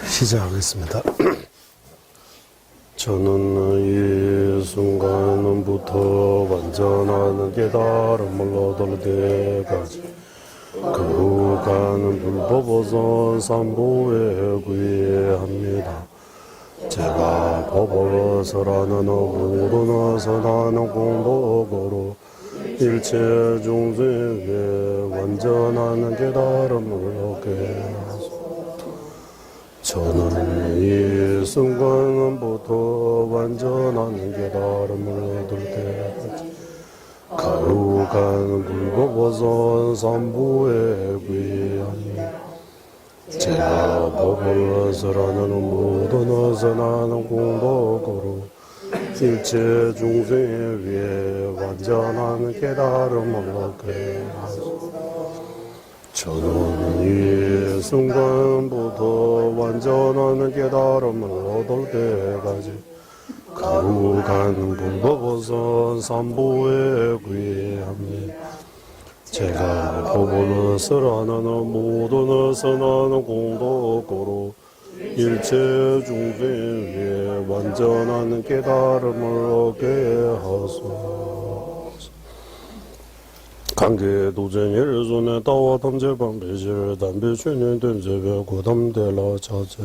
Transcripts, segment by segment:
시작하겠습니다. 저는 이 순간부터 완전한 깨달음을 얻을 때까지 거룩한 불법어선 삼보에 구애합니다. 제가 법을 설하는 모든 선하는 공덕으로 일체 중생의 완전한 깨달음을 얻게 하소서. 저는 이 순간부터 완전한 깨달음을 얻을 때까지 거룩한 불법어선 삼보에 구애합니다. 제가 법을 설하는 모든 선하는 공덕으로 일체 중생에 위해 완전한 깨달음을 얻게 하소서. 저는 이 순간부터 완전한 깨달음을 얻을 때까지 거룩한 불법어선 삼보에 구애합니다. 제가 법을 설하는 모든 선하는 공덕으로 일체 중생에 위해 완전한 깨달음을 얻게 하소서. 관계 도전일 손에 따와 탐제방 배실 담배 chuy는 던제배 고담대라 자제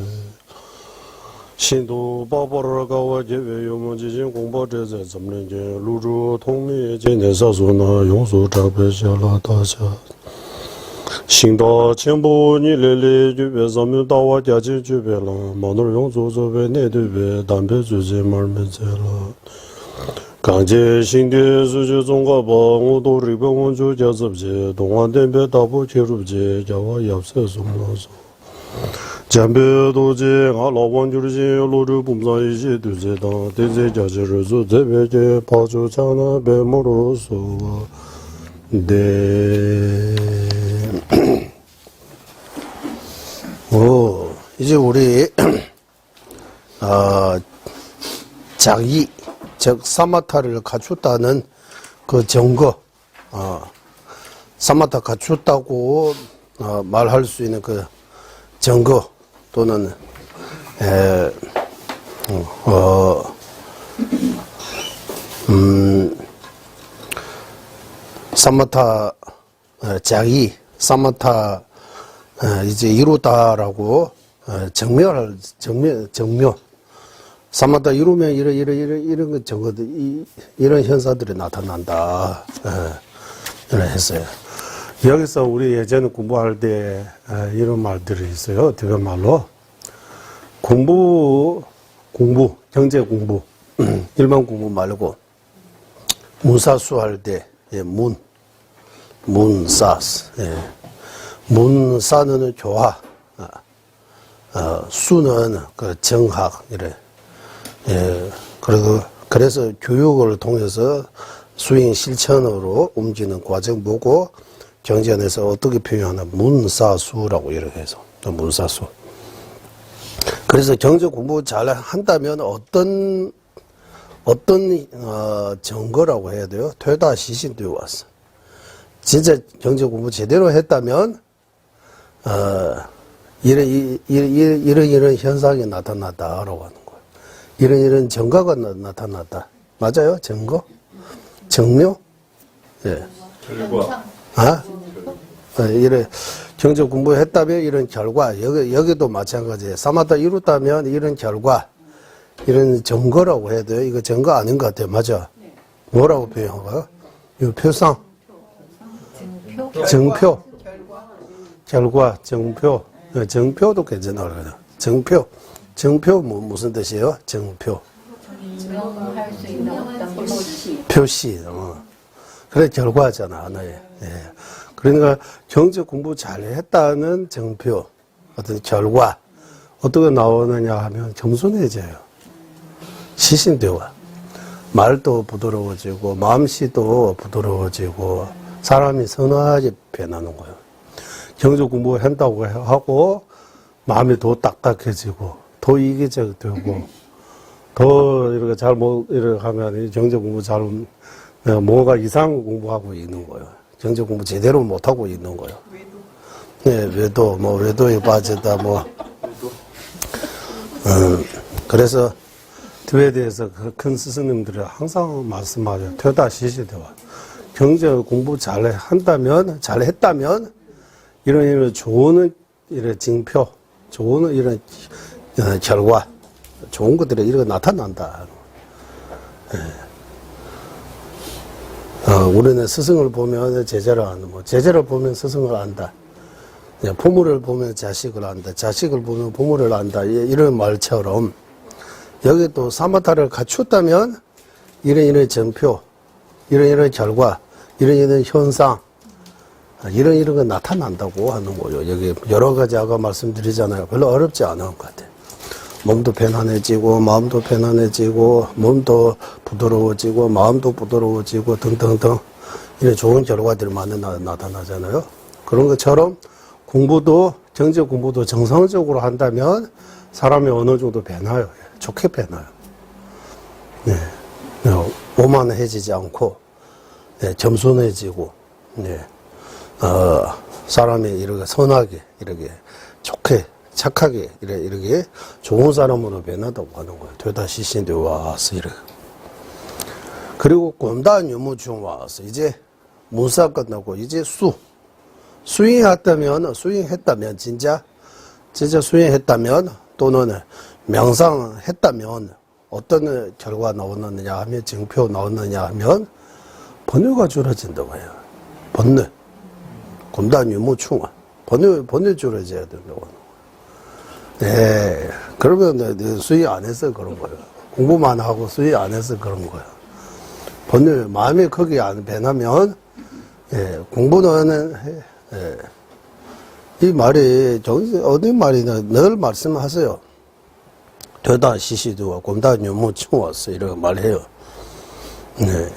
신도 바바를 가와 제외 요문지진 공부제제 점령제 루루 통미의 제내사소나 용수 잡배샤라 다샤 신도 첨부 니레레 주배 삼유 따와 자진 주배라 마늘 용수 조배 내두배 담배 주제 말면제라 강제 신대 수주 종과 방어도 리병원 주자섭제 동안대배 다부 제루제 자와 얍세 송로소 잠배도제 알아원 주르제 로르 봄사이제 두제다 대제 자제르소 대배제 파주자나 배모로소 네. 이제 우리 자기 즉 사마타를 갖췄다는 그 증거, 사마타 갖췄다고 말할 수 있는 그 증거 또는 사마타 자기 사마타 이제 이루다라고 정묘 사마타 이루면 이런 것 적어도 이런 현상들이 나타난다. 이런 했어요. 여기서 우리 예전에 공부할 때 이런 말들이 있어요. 어떻게 말로 공부 경제 공부 일반 공부 말고 문사수 할 때 문사스 문사는 교화 수는 그 정학 이래. 그래서 교육을 통해서 수행 실천으로 움직이는 과정 보고 경전에서 어떻게 표현하나 문사수라고 이렇게 해서 문사수. 그래서 경제 공부 잘 한다면 어떤 증거라고 해야 돼요? 퇴다 시신되어 왔어. 진짜 경제 공부 제대로 했다면 이런 현상이 나타났다라고 하는. 이런 증거가 나타났다. 맞아요? 증거? 증묘? 예. 결과. 이래 경제 공부했다면 이런 결과. 여기도 마찬가지예요. 사마타 이뤘다면 이런 결과. 이런 증거라고 해야 돼요. 이거 증거 아닌 것 같아요. 맞아? 뭐라고 표현할까요? 이 표상. 증표. 결과. 증표. 증표도 괜찮아요. 증표. 증표 무슨 뜻이에요? 증표. 증명할 수 있는 어떤 표시. 그래 결과잖아 하나의. 그러니까 경제 공부 잘했다는 증표, 어떤 결과 어떻게 나오느냐 하면 겸손해져요. 시신대화. 말도 부드러워지고 마음씨도 부드러워지고 사람이 선하게 변하는 거예요. 경제 공부를 한다고 하고 마음이 더 딱딱해지고 더 이기적 되고 더 이렇게 이렇게 하면 경제 공부 뭔가 이상한 공부하고 있는 거예요. 경제 공부 제대로 못하고 있는 거예요. 외도. 외도에 빠졌다, 그래서 드에 대해서 그 큰 스승님들이 항상 말씀하죠. 퇴다 시시대와 경제 공부 잘했다면 이런 좋은 이런 징표, 좋은 이런 결과, 좋은 것들이 이렇게 나타난다. 우리는 스승을 보면 제자를 아는 뭐 제자를 보면 스승을 안다. 부모를 보면 자식을 안다. 자식을 보면 부모를 안다. 이런 말처럼 여기 또 사마타를 갖췄다면 이런 전표, 이런 결과, 이런 현상, 이런 거 나타난다고 하는 거예요. 여기 여러 가지 아까 말씀드리잖아요. 별로 어렵지 않은 것 같아요. 몸도 편안해지고, 마음도 편안해지고, 몸도 부드러워지고, 마음도 부드러워지고, 등등등. 이런 좋은 결과들이 많이 나타나잖아요. 그런 것처럼 공부도, 경제 공부도 정상적으로 한다면 사람이 어느 정도 변화요. 좋게 변화요. 네. 오만해지지 않고, 네. 겸손해지고, 네. 사람이 이렇게 선하게, 이렇게 좋게, 착하게, 이렇게 좋은 사람으로 변하다고 하는 거예요. 되다 시신데 와서, 이렇게. 그리고 꼰단 유무중 와서, 이제 문사 끝나고, 이제 수행했다면, 진짜 수행했다면, 또는 명상했다면, 어떤 결과 나오느냐 하면, 증표 나오느냐 하면, 번뇌가 줄어진다고 해요. 번뇌. 곤단 유무충아. 번뇌 줄어져야 된다고 하는 거예요. 네. 그러면 수행 안 해서 그런 거예요. 공부만 하고 수행 안 해서 그런 거예요. 번뇌, 마음이 거기 안 변하면, 예, 공부는, 예, 이 말이, 어디 말이나 늘 말씀하세요. 되다 시시두와 곤단 유무충아서 이런 말 해요. 네.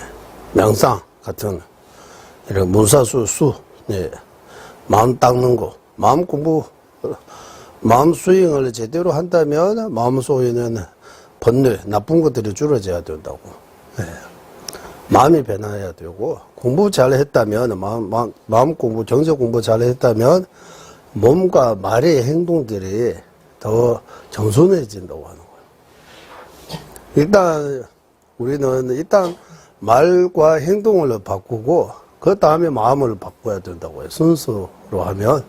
명상 같은, 이런 문사수, 예. 마음 닦는 거, 마음 공부, 마음 수행을 제대로 한다면 마음 속에는 번뇌, 나쁜 것들이 줄어져야 된다고. 예. 마음이 변화해야 되고, 공부 잘 했다면, 마음 공부, 정서 공부 잘 했다면, 몸과 말의 행동들이 더 정손해진다고 하는 거예요. 우리는 말과 행동을 바꾸고, 그 다음에 마음을 바꿔야 된다고 해요. 순서로 하면,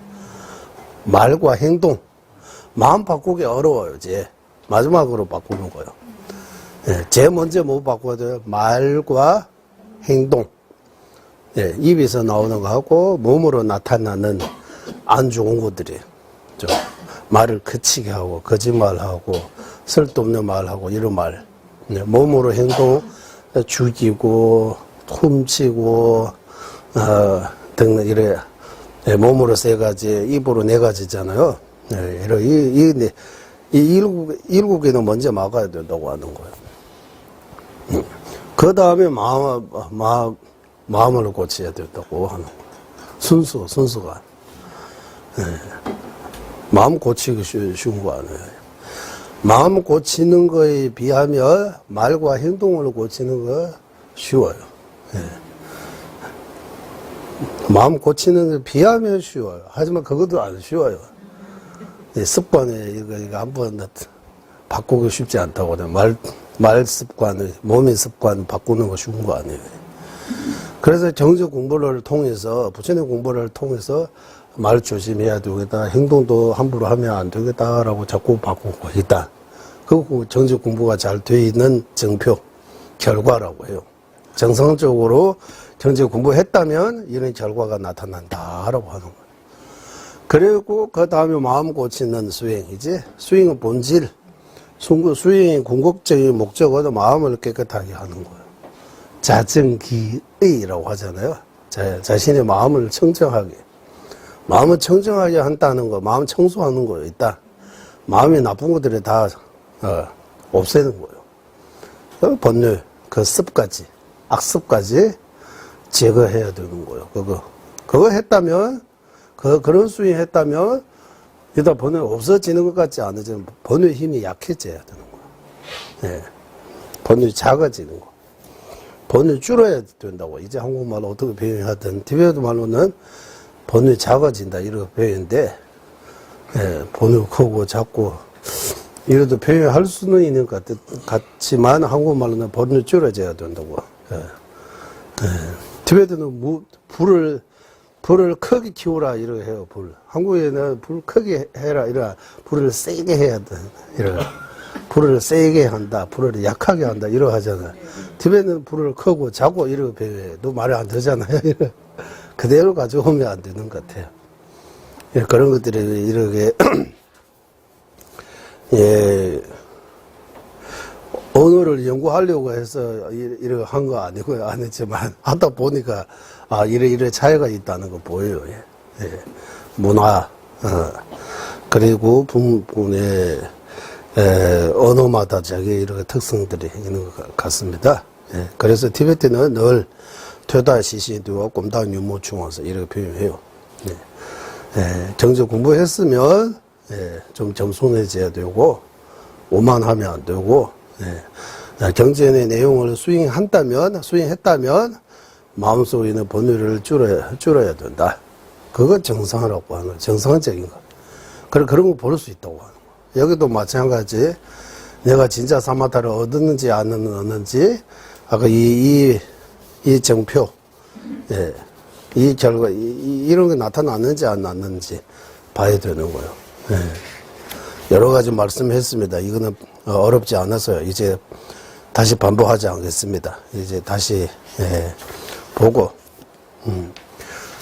말과 행동. 마음 바꾸기 어려워요, 이제. 마지막으로 바꾸는 거예요. 예, 제일 먼저 뭐 바꿔야 돼요? 말과 행동. 예, 입에서 나오는 거하고, 몸으로 나타나는 안 좋은 것들이. 말을 그치게 하고, 거짓말하고, 쓸데없는 말하고, 이런 말. 예, 몸으로 행동, 죽이고, 훔치고, 등등, 이래, 예, 몸으로 3가지, 입으로 4가지잖아요. 예, 이 일곱 개는 먼저 막아야 된다고 하는 거예요. 그 다음에 마음을 고쳐야 된다고 하는 거예요. 순수가. 예, 마음 고치기 쉬운 거 아니에요. 마음 고치는 거에 비하면 말과 행동을 고치는 거 쉬워요. 예. 마음 고치는 걸 비하면 쉬워요. 하지만 그것도 안 쉬워요. 습관에 이거 한번 바꾸기 쉽지 않다고. 말 습관을, 몸의 습관 바꾸는 거 쉬운 거 아니에요. 그래서 정적 공부를 통해서, 부처님 공부를 통해서 말 조심해야 되겠다. 행동도 함부로 하면 안 되겠다라고 자꾸 바꾸고 있다. 그리고 정적 공부가 잘 돼 있는 정표, 결과라고 해요. 정상적으로 정적 공부했다면 이런 결과가 나타난다라고 하는 거예요. 그리고 그 다음에 마음 고치는 수행이지. 수행의 본질, 수행의 궁극적인 목적은 마음을 깨끗하게 하는 거예요. 자정기의라고 하잖아요. 자신의 마음을 청정하게. 마음을 청정하게 한다는 거, 마음 청소하는 거에 있다. 마음에 나쁜 것들을 다 없애는 거예요. 번뇌, 그 습까지, 악습까지 제거해야 되는 거예요. 그거 했다면, 그런 수행 했다면, 일단 번뇌 없어지는 것 같지 않으지만, 번뇌 힘이 약해져야 되는 거예요. 예. 번뇌 작아지는 거. 번뇌 줄어야 된다고. 이제 한국말로 어떻게 표현하든, 티베트 말로는 번뇌 작아진다, 이렇게 표현인데, 예, 번뇌 크고 작고, 이래도 표현할 수는 있는 것 같지만 한국말로는 벌은 줄여져야 된다고. 예. 예. 티베트는 불을 크게 키우라 이렇게 해요. 한국에는 불 크게 해라 이래. 불을 세게 해야 돼. 이래. 불을 세게 한다. 불을 약하게 한다. 이러 하잖아. 티베트는 불을 크고 자고 이렇게 배워요. 너 말이 안 되잖아요. 이래. 그대로 가져오면 안 되는 것 같아요. 예, 그런 것들이 이렇게 예, 언어를 연구하려고 해서 이렇게 한 거 아니고요. 안 했지만 하다 보니까 이래 차이가 있다는 거 보여요. 예. 예. 문화 그리고 분의 언어마다 자기 이렇게 특성들이 있는 것 같습니다. 예. 그래서 티베트는 늘 퇴다 시시두와 꼼다 유모충어서 이렇게 표현해요. 예. 예. 정적 공부했으면 예. 좀 점수내줘야 되고 오만하면 안 되고 예. 경전의 내용을 수행했다면 마음속에 있는 번뇌를 줄여야 된다. 그건 정상이라고 하는 정상적인 거. 그런 거 볼 수 있다고 하는 거. 여기도 마찬가지. 내가 진짜 사마타를 얻었는지 안 얻는지 아까 이 정표, 예, 이 결과 이런 게 나타났는지 안 났는지 봐야 되는 거예요. 예. 여러 가지 말씀했습니다. 이거는 어렵지 않아서요. 이제 다시 반복하지 않겠습니다. 이제 다시 보고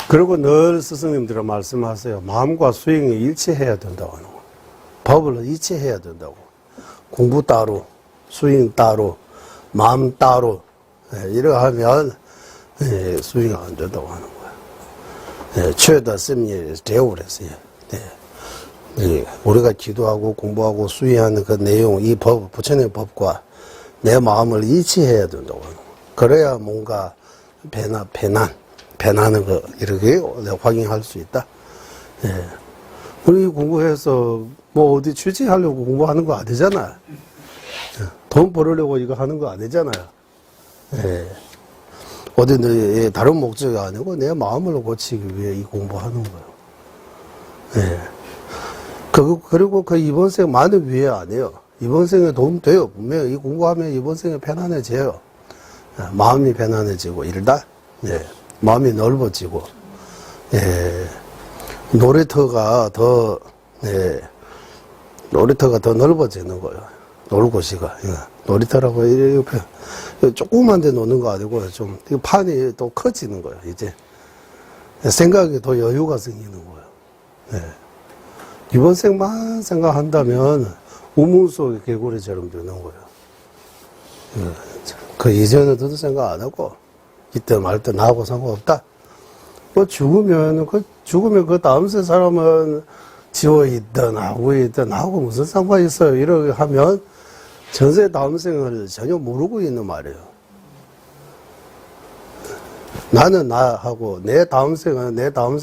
그리고 늘 스승님들은 말씀하세요. 마음과 수행이 일치해야 된다고 하는 거. 법을 일치해야 된다고. 공부 따로, 수행 따로, 마음 따로 이러 하면 수행이 안 된다고 하는 거예요. 최다 심리 대우랬어요. 우리가 기도하고 공부하고 수행하는 그 내용, 이 법, 부처님의 법과 내 마음을 일치해야 된다고 하는 거예요. 그래야 뭔가 배나는 거, 이렇게 확인할 수 있다. 예. 우리 공부해서 뭐 어디 취직하려고 공부하는 거 아니잖아요. 돈 벌으려고 이거 하는 거 아니잖아요. 예. 어디 다른 목적이 아니고 내 마음을 고치기 위해 이 공부하는 거예요. 예. 그리고 그 이번 생만을 위해 안 해요. 이번 생에 도움 돼요. 분명히 이 공부하면 이번 생에 편안해져요. 마음이 편안해지고 이러다 예. 마음이 넓어지고 예. 놀이터가 더 넓어지는 거예요. 놀 곳이가 놀이터라고 이렇게 조그만 데 노는 거 아니고 좀 판이 또 커지는 거예요. 이제 생각이 더 여유가 생기는 거예요. 예. 이번 생만 생각한다면 우물 속의 개구리처럼 되는 거예요. 예. 그 이전에도 생각 안 하고 이때 말 때 나하고 상관없다. 뭐 죽으면 그 다음 세 사람은 지워 있든 하고 있든 나하고 무슨 상관이 있어요. 이렇게 하면 전세 다음 생을 전혀 모르고 있는 말이에요. 나는 나하고 내 다음 세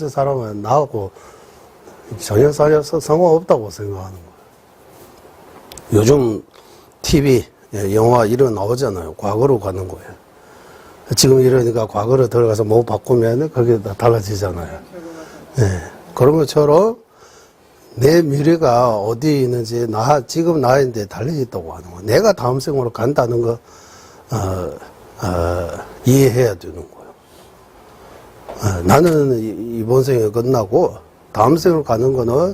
사람은 나하고 전혀 상관없다고 생각하는 거예요. 요즘 TV, 영화 이런 나오잖아요. 과거로 가는 거예요. 지금 이러니까 과거로 들어가서 뭐 바꾸면 그게 다 달라지잖아요. 네. 그런 것처럼 내 미래가 어디에 있는지 지금 나인데 달려있다고 하는 거. 내가 다음 생으로 간다는 거 이해해야 되는 거예요. 나는 이번 생에 끝나고 다음 생으로 가는 거는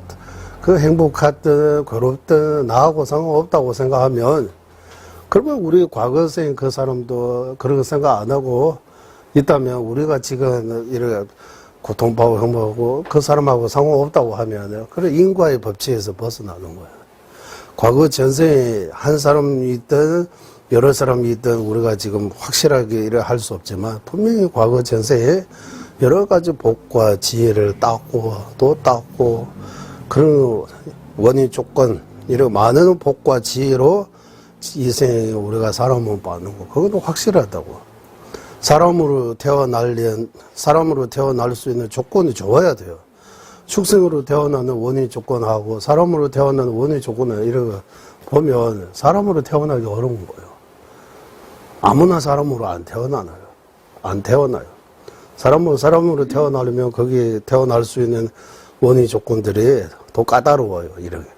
그 행복하든 괴롭든 나하고 상관없다고 생각하면 그러면 우리 과거생 그 사람도 그런 거 생각 안 하고 있다면 우리가 지금 이렇게 고통받고 행복하고 그 사람하고 상관없다고 하면 그래 인과의 법칙에서 벗어나는 거예요. 과거 전생에 한 사람이 있든 여러 사람이 있든 우리가 지금 확실하게 이래 할 수 없지만 분명히 과거 전생에 여러 가지 복과 지혜를 땄고 또 땄고 그런 원인 조건 이런 많은 복과 지혜로 이 생에 우리가 사람을 받는 거 그것도 확실하다고. 사람으로 태어날 수 있는 조건이 좋아야 돼요. 축생으로 태어나는 원인 조건하고 사람으로 태어나는 원인 조건을 이렇게 보면 사람으로 태어나기 어려운 거예요. 아무나 사람으로 안 태어나요. 사람으로 태어나려면 거기에 태어날 수 있는 원인 조건들이 더 까다로워요. 이렇게.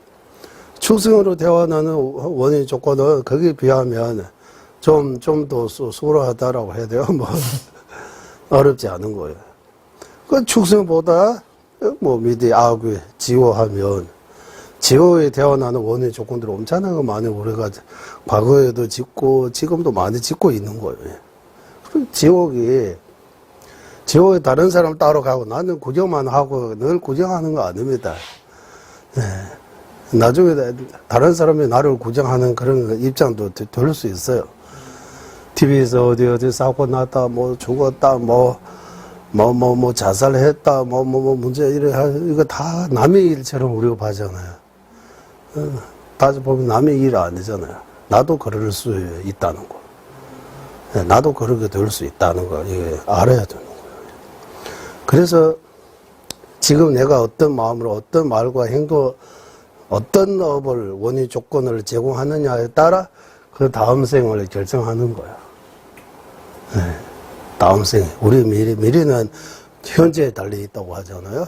축생으로 태어나는 원인 조건은 거기에 비하면 좀 더 수월하다라고 해야 돼요. 뭐, 어렵지 않은 거예요. 그 축생보다 뭐 미리 악귀, 지호하면 지호에 태어나는 원인 조건들이 엄청나게 많이 우리가 과거에도 짓고 지금도 많이 짓고 있는 거예요. 지옥에 다른 사람 따로 가고 나는 구경만 하고 늘 구경하는 거 아닙니다. 네. 나중에 다른 사람이 나를 구경하는 그런 입장도 될 수 있어요. TV에서 어디 사고 났다, 뭐 죽었다, 뭐 자살했다, 문제 이거 다 남의 일처럼 우리가 봐잖아요. 따져보면 남의 일 아니잖아요. 나도 그럴 수 있다는 거. 나도 그렇게 될 수 있다는 거, 이게 알아야 되는 거예요. 그래서 지금 내가 어떤 마음으로 어떤 말과 행동, 어떤 업을 원인 조건을 제공하느냐에 따라 그 다음 생을 결정하는 거야. 네. 다음 생, 우리 미래는 현재에 달려 있다고 하잖아요.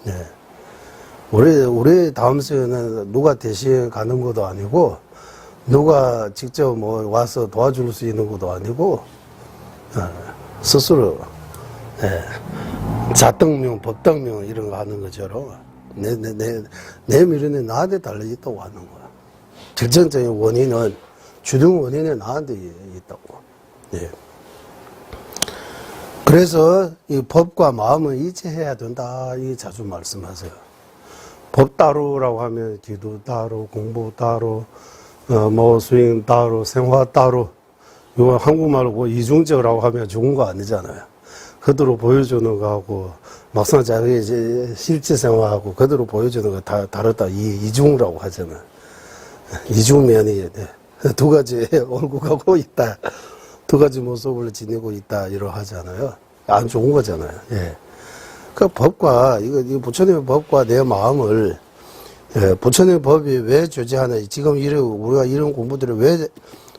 네. 우리 다음 생에는 누가 대신 가는 것도 아니고, 누가 직접 뭐 와서 도와줄 수 있는 것도 아니고, 스스로, 자등명, 법등명 이런 거 하는 것처럼, 내 미래는 나한테 달려 있다고 하는 거야. 결정적인 원인은, 주등 원인은 나한테 있다고. 예. 그래서 이 법과 마음은 일치해야 된다. 이 자주 말씀하세요. 법 따로라고 하면 기도 따로, 공부 따로, 뭐 수행 따로, 생활 따로. 이거 한국말로 이중적이라고 하면 좋은 거 아니잖아요. 그대로 보여주는 거하고 막상 자기 이제 실제 생활하고 그대로 보여주는 거 다 다르다. 이중이라고 하잖아요. 이중면이 두 가지 얼굴하고 있다. 두 가지 모습을 지니고 있다. 이러 하잖아요. 안 좋은 거잖아요. 예. 그 법과 이거 부처님의 법과 내 마음을 부처님의 법이 왜 존재하나 지금 우리가 이런 공부들을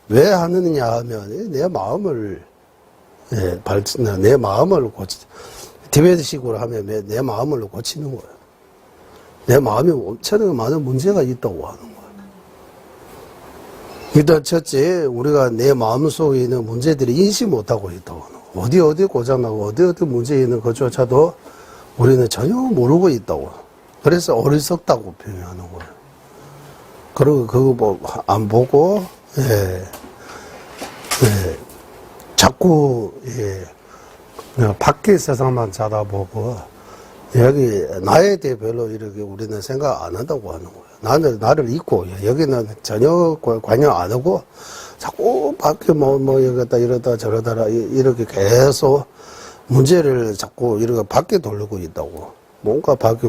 왜 하느냐 하면 내 마음을 내 마음을 디베트식으로 하면 내 마음을 고치는 거예요. 내 마음에 엄청나게 많은 문제가 있다고 하는 거예요. 일단 첫째 우리가 내 마음 속에 있는 문제들이 인식 못하고 있다고 하는 거예요. 어디 고장나고 어디 문제 있는 것조차도 우리는 전혀 모르고 있다고. 그래서 어리석다고 표현하는 거예요. 그리고 그거 안 보고 자꾸 밖의 세상만 쳐다보고 여기 나에 대해 별로 이렇게 우리는 생각 안 한다고 하는 거예요. 나를 잊고 여기는 전혀 관여 안 하고 자꾸 밖에 여기다 이러다 저러다 이렇게 계속 문제를 자꾸 이렇게 밖에 돌리고 있다고. 뭔가 밖에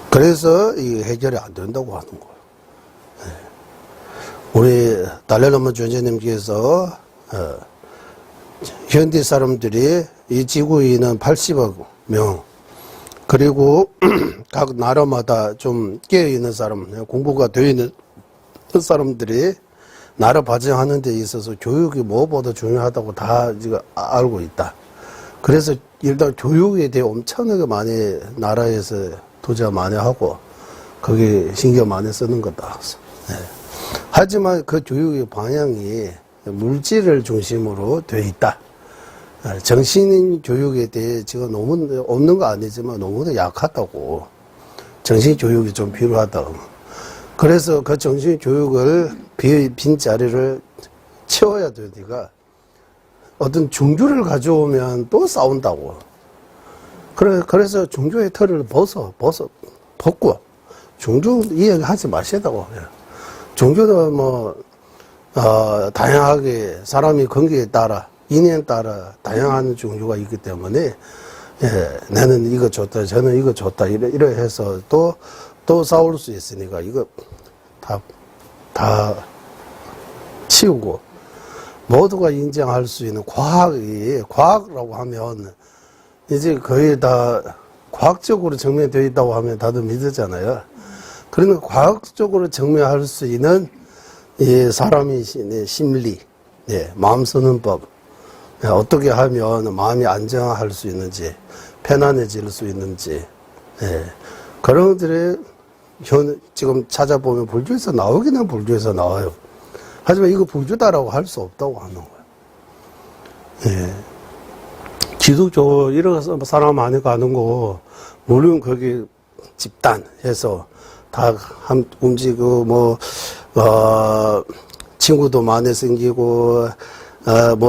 그래서 이 해결이 안 된다고 하는 거예요. 우리 달래노마 존재님께서 현대 사람들이 이 지구에 있는 80억 명 그리고 각 나라마다 좀 깨어있는 사람, 공부가 되어 있는 사람들이 나라 발전하는 데 있어서 교육이 무엇보다 중요하다고 다 지금 알고 있다. 그래서 일단 교육에 대해 엄청나게 많이 나라에서 투자 많이 하고 거기에 신경 많이 쓰는 거다. 네. 하지만 그 교육의 방향이 물질을 중심으로 되어 있다. 정신 교육에 대해 지금 너무 없는 거 아니지만 너무나 약하다고. 정신 교육이 좀 필요하다. 그래서 그 정신 교육을 빈 자리를 채워야 되니까 어떤 종교를 가져오면 또 싸운다고. 그래서 종교의 틀을 벗고 종교 이야기하지 마시다고. 종교도 다양하게 사람이 관계에 따라 인연에 따라 다양한 종교가 있기 때문에 나는 이거 좋다 저는 이거 좋다 이래 해서 또 싸울 수 있으니까 이거 다 치우고 모두가 인정할 수 있는 과학이라고 하면 이제 거의 다 과학적으로 증명되어 있다고 하면 다들 믿었잖아요. 그러면 과학적으로 증명할 수 있는 이 사람의 심리, 마음 쓰는 법, 어떻게 하면 마음이 안정할 수 있는지, 편안해질 수 있는지, 예. 그런 것들이 지금 찾아보면 불교에서 나오기는 불교에서 나와요. 하지만 이거 불교다라고 할 수 없다고 하는 거예요. 예. 기독교 이런 사람 많이 가는 거, 물론 거기 집단해서 다 움직이고, 친구도 많이 생기고,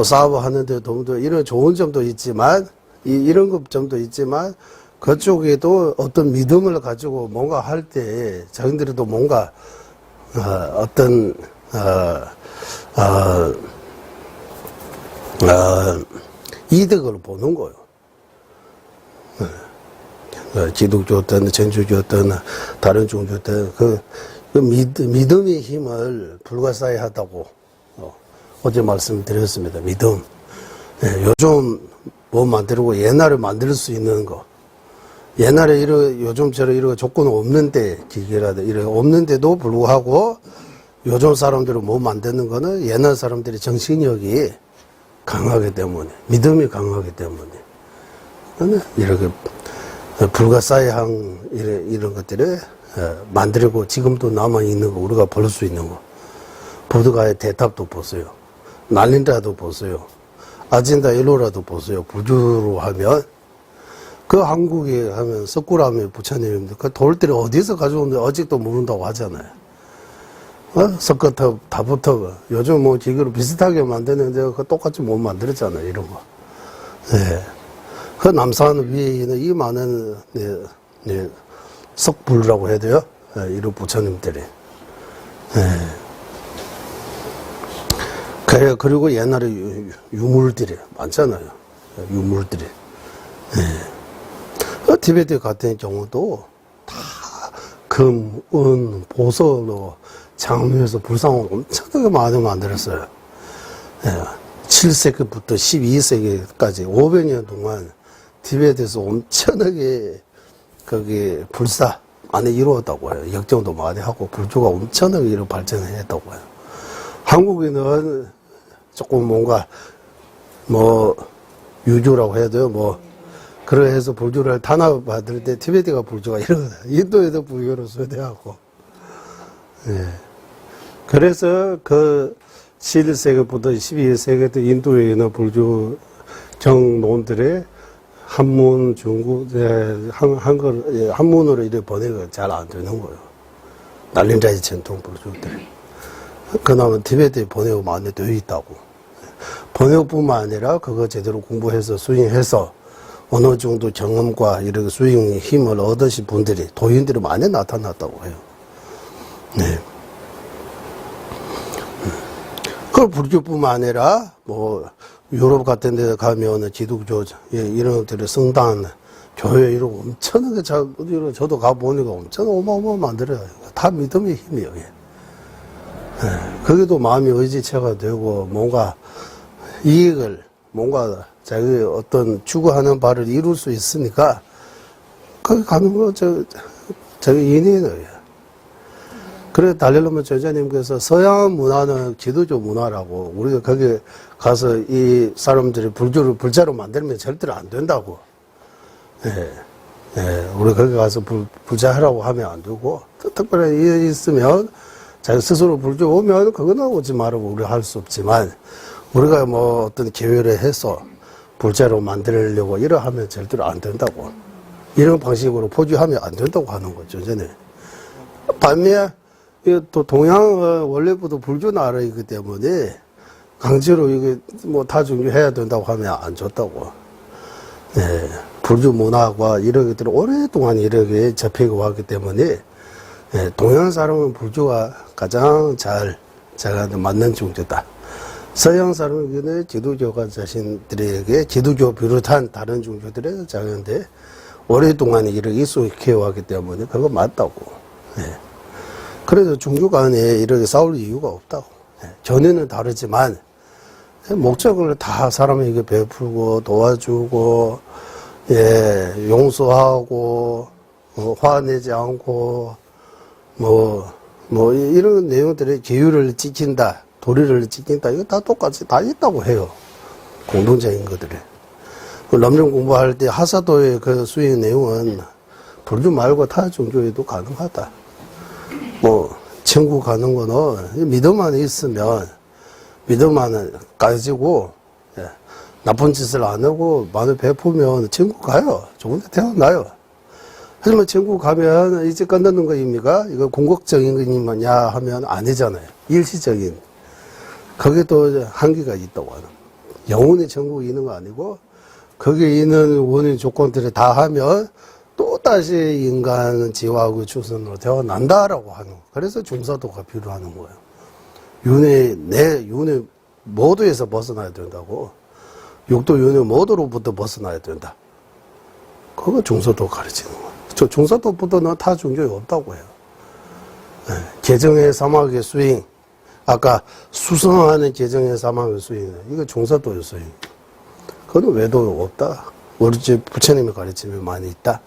사업하는데 도움도, 이런 좋은 점도 있지만, 이런 점도 있지만, 그쪽에도 어떤 믿음을 가지고 뭔가 할 때, 자기들도 뭔가, 이득을 보는 거예요. 기독교든, 천주교든, 다른 종교든, 믿음의 힘을 불가사의하다고, 어제 말씀드렸습니다. 믿음. 요즘 뭐 만들고 옛날에 만들 수 있는 거. 옛날에 요즘처럼 이런 조건 없는데, 기계라든 이런 없는데도 불구하고, 요즘 사람들은 뭐 만드는 거는 옛날 사람들의 정신력이 강하기 때문에, 믿음이 강하기 때문에, 이렇게 불가사의한 이런 것들을 만들고 지금도 남아있는 거, 우리가 볼 수 있는 거. 부두가의 대탑도 보세요. 날린다도 보세요. 아진다 일로라도 보세요. 불교로 하면, 그 한국에 하면 석굴암에 부처님인데, 그 돌들이 어디서 가져오는지 아직도 모른다고 하잖아요. 석가탑 다 붙어. 요즘 뭐 기계로 비슷하게 만드는데, 그 똑같이 못 만들었잖아요. 이런 거. 예. 그 남산 위에 있는 이 많은, 석불이라고 해야 돼요. 예, 이런 부처님들이. 예. 그리고 옛날에 유물들이 많잖아요. 유물들이. 예. 티베트 같은 경우도 다 금, 은, 보석으로 장미에서 불상을 엄청나게 많이 만들었어요. 예. 7세기부터 12세기까지 500년 동안 티베트에서 엄청나게 거기 불사 많이 이루었다고 해요. 역정도 많이 하고 불교가 엄청나게 이렇게 발전했다고 해요. 한국에는 조금 뭔가 유주라고 해야 돼요. 그래서 불교를 탄압받을 때 티베트가 불교가 이러거든. 인도에도 불교를 쇠대하고. 예. 그래서 그 11세기부터 12세기 때 인도에 있는 불교 정론들의 한문, 중국, 한문으로 이렇게 번역이 잘 안 되는 거예요. 날림자의 전통 불교들이. 그나마 티베트에 번역이 많이 되어 있다고. 번역뿐만 아니라 그거 제대로 공부해서 수행해서 어느 정도 경험과 이렇게 수행의 힘을 얻으신 분들이, 도인들이 많이 나타났다고 해요. 네. 그 불교뿐만 아니라 유럽 같은 데 가면 기독교 이런 것들이 성당, 교회 이런 거 엄청나게 저도 가보니까 엄청 어마어마하게 만들어요. 다 믿음의 힘이에요. 예. 거기도 마음이 의지체가 되고 뭔가 이익을 뭔가 자기 어떤 추구하는 바를 이룰 수 있으니까 거기 가는 거 자기 인연이에요. 그래 달릴로면 저자님께서 서양 문화는 기독교 문화라고, 우리가 거기 가서 이 사람들이 불교를 불자로 만들면 절대로 안 된다고. 우리 거기 가서 불자하라고 하면 안 되고, 특별히 일이 있으면 자기 스스로 불교 오면 그거는 오지 말라고 우리가 할 수 없지만, 우리가 어떤 계획을 해서 불자로 만들려고 이러하면 절대로 안 된다고. 이런 방식으로 포기하면 안 된다고 하는 거죠, 전에. 반면 또 동양은 원래부터 불교 나라이기 때문에 강제로 이게 다 종교해야 된다고 하면 안 좋다고. 네. 불교 문화와 이런 것들을 오랫동안 이렇게 접해 왔기 때문에, 동양 사람은 불교가 가장 자기한테 맞는 종교다. 서양 사람에게는 기독교가 자신들에게 기독교 비롯한 다른 종교들에 자기한테 오랫동안 이렇게 익숙해 왔기 때문에 그거 맞다고. 그래서 종교 간에 이렇게 싸울 이유가 없다고. 견해는 다르지만 목적을 다 사람에게 베풀고 도와주고, 용서하고, 화내지 않고, 이런 내용들의 계율을 지킨다, 도리를 지킨다, 이거 다 똑같이 다 있다고 해요. 공동적인 것들이. 그 럼령 공부할 때 하사도의 그 수행 내용은 불교 말고 타 종교에도 가능하다. 뭐 천국 가는 거는 믿음만 있으면 믿음만 가지고 나쁜 짓을 안 하고 많이 베푸면 천국 가요. 좋은 데 태어나요. 하지만 천국 가면 이제 끝나는 거입니까? 이거 궁극적인 거냐 하면 아니잖아요. 일시적인. 거기에 또 한계가 있다고 하는. 영원히 천국이 있는 거 아니고 거기에 있는 원인 조건들을 다 하면 또 다시 인간 지화하고 추선으로 태어난다라고 하는. 그래서 중사도가 필요하는 거예요. 윤회 모두에서 벗어나야 된다고. 육도 윤회 모두로부터 벗어나야 된다. 그거 중사도 가르치는 거예요. 저 중사도보다는 타 종교에 없다고 해요. 개정의 사막의 수행. 아까 수성하는 개정의 사막의 수행. 이거 중사도의 수행. 그건 외도 없다. 우리 집 부처님의 가르침이 많이 있다.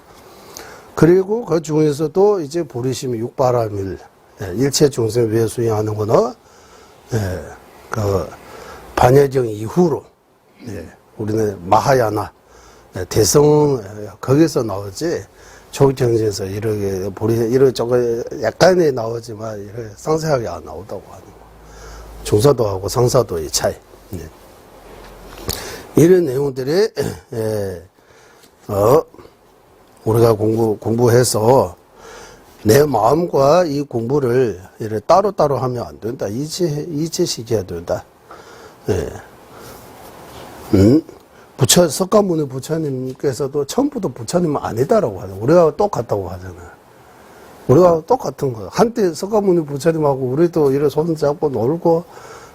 그리고 그 중에서도 이제 부리심 육바라밀, 일체 중생 위에 수행하는 거는, 그, 반야경 이후로, 우리는 마하야나, 대성, 거기서 나오지, 초경전에서 이렇게, 이런 약간의 나오지만, 이렇게 상세하게 안 나오다고 하는 거. 중사도하고 상사도의 차이. 이런 내용들이, 우리가 공부해서 내 마음과 이 공부를 이렇게 따로따로 하면 안 된다. 이체시켜야 된다. 석가모니 부처님께서도 처음부터 부처님은 아니다라고 하죠. 우리가 똑같다고 하잖아요. 우리가 똑같은 거예요. 한때 석가모니 부처님하고 우리도 이래 손잡고 놀고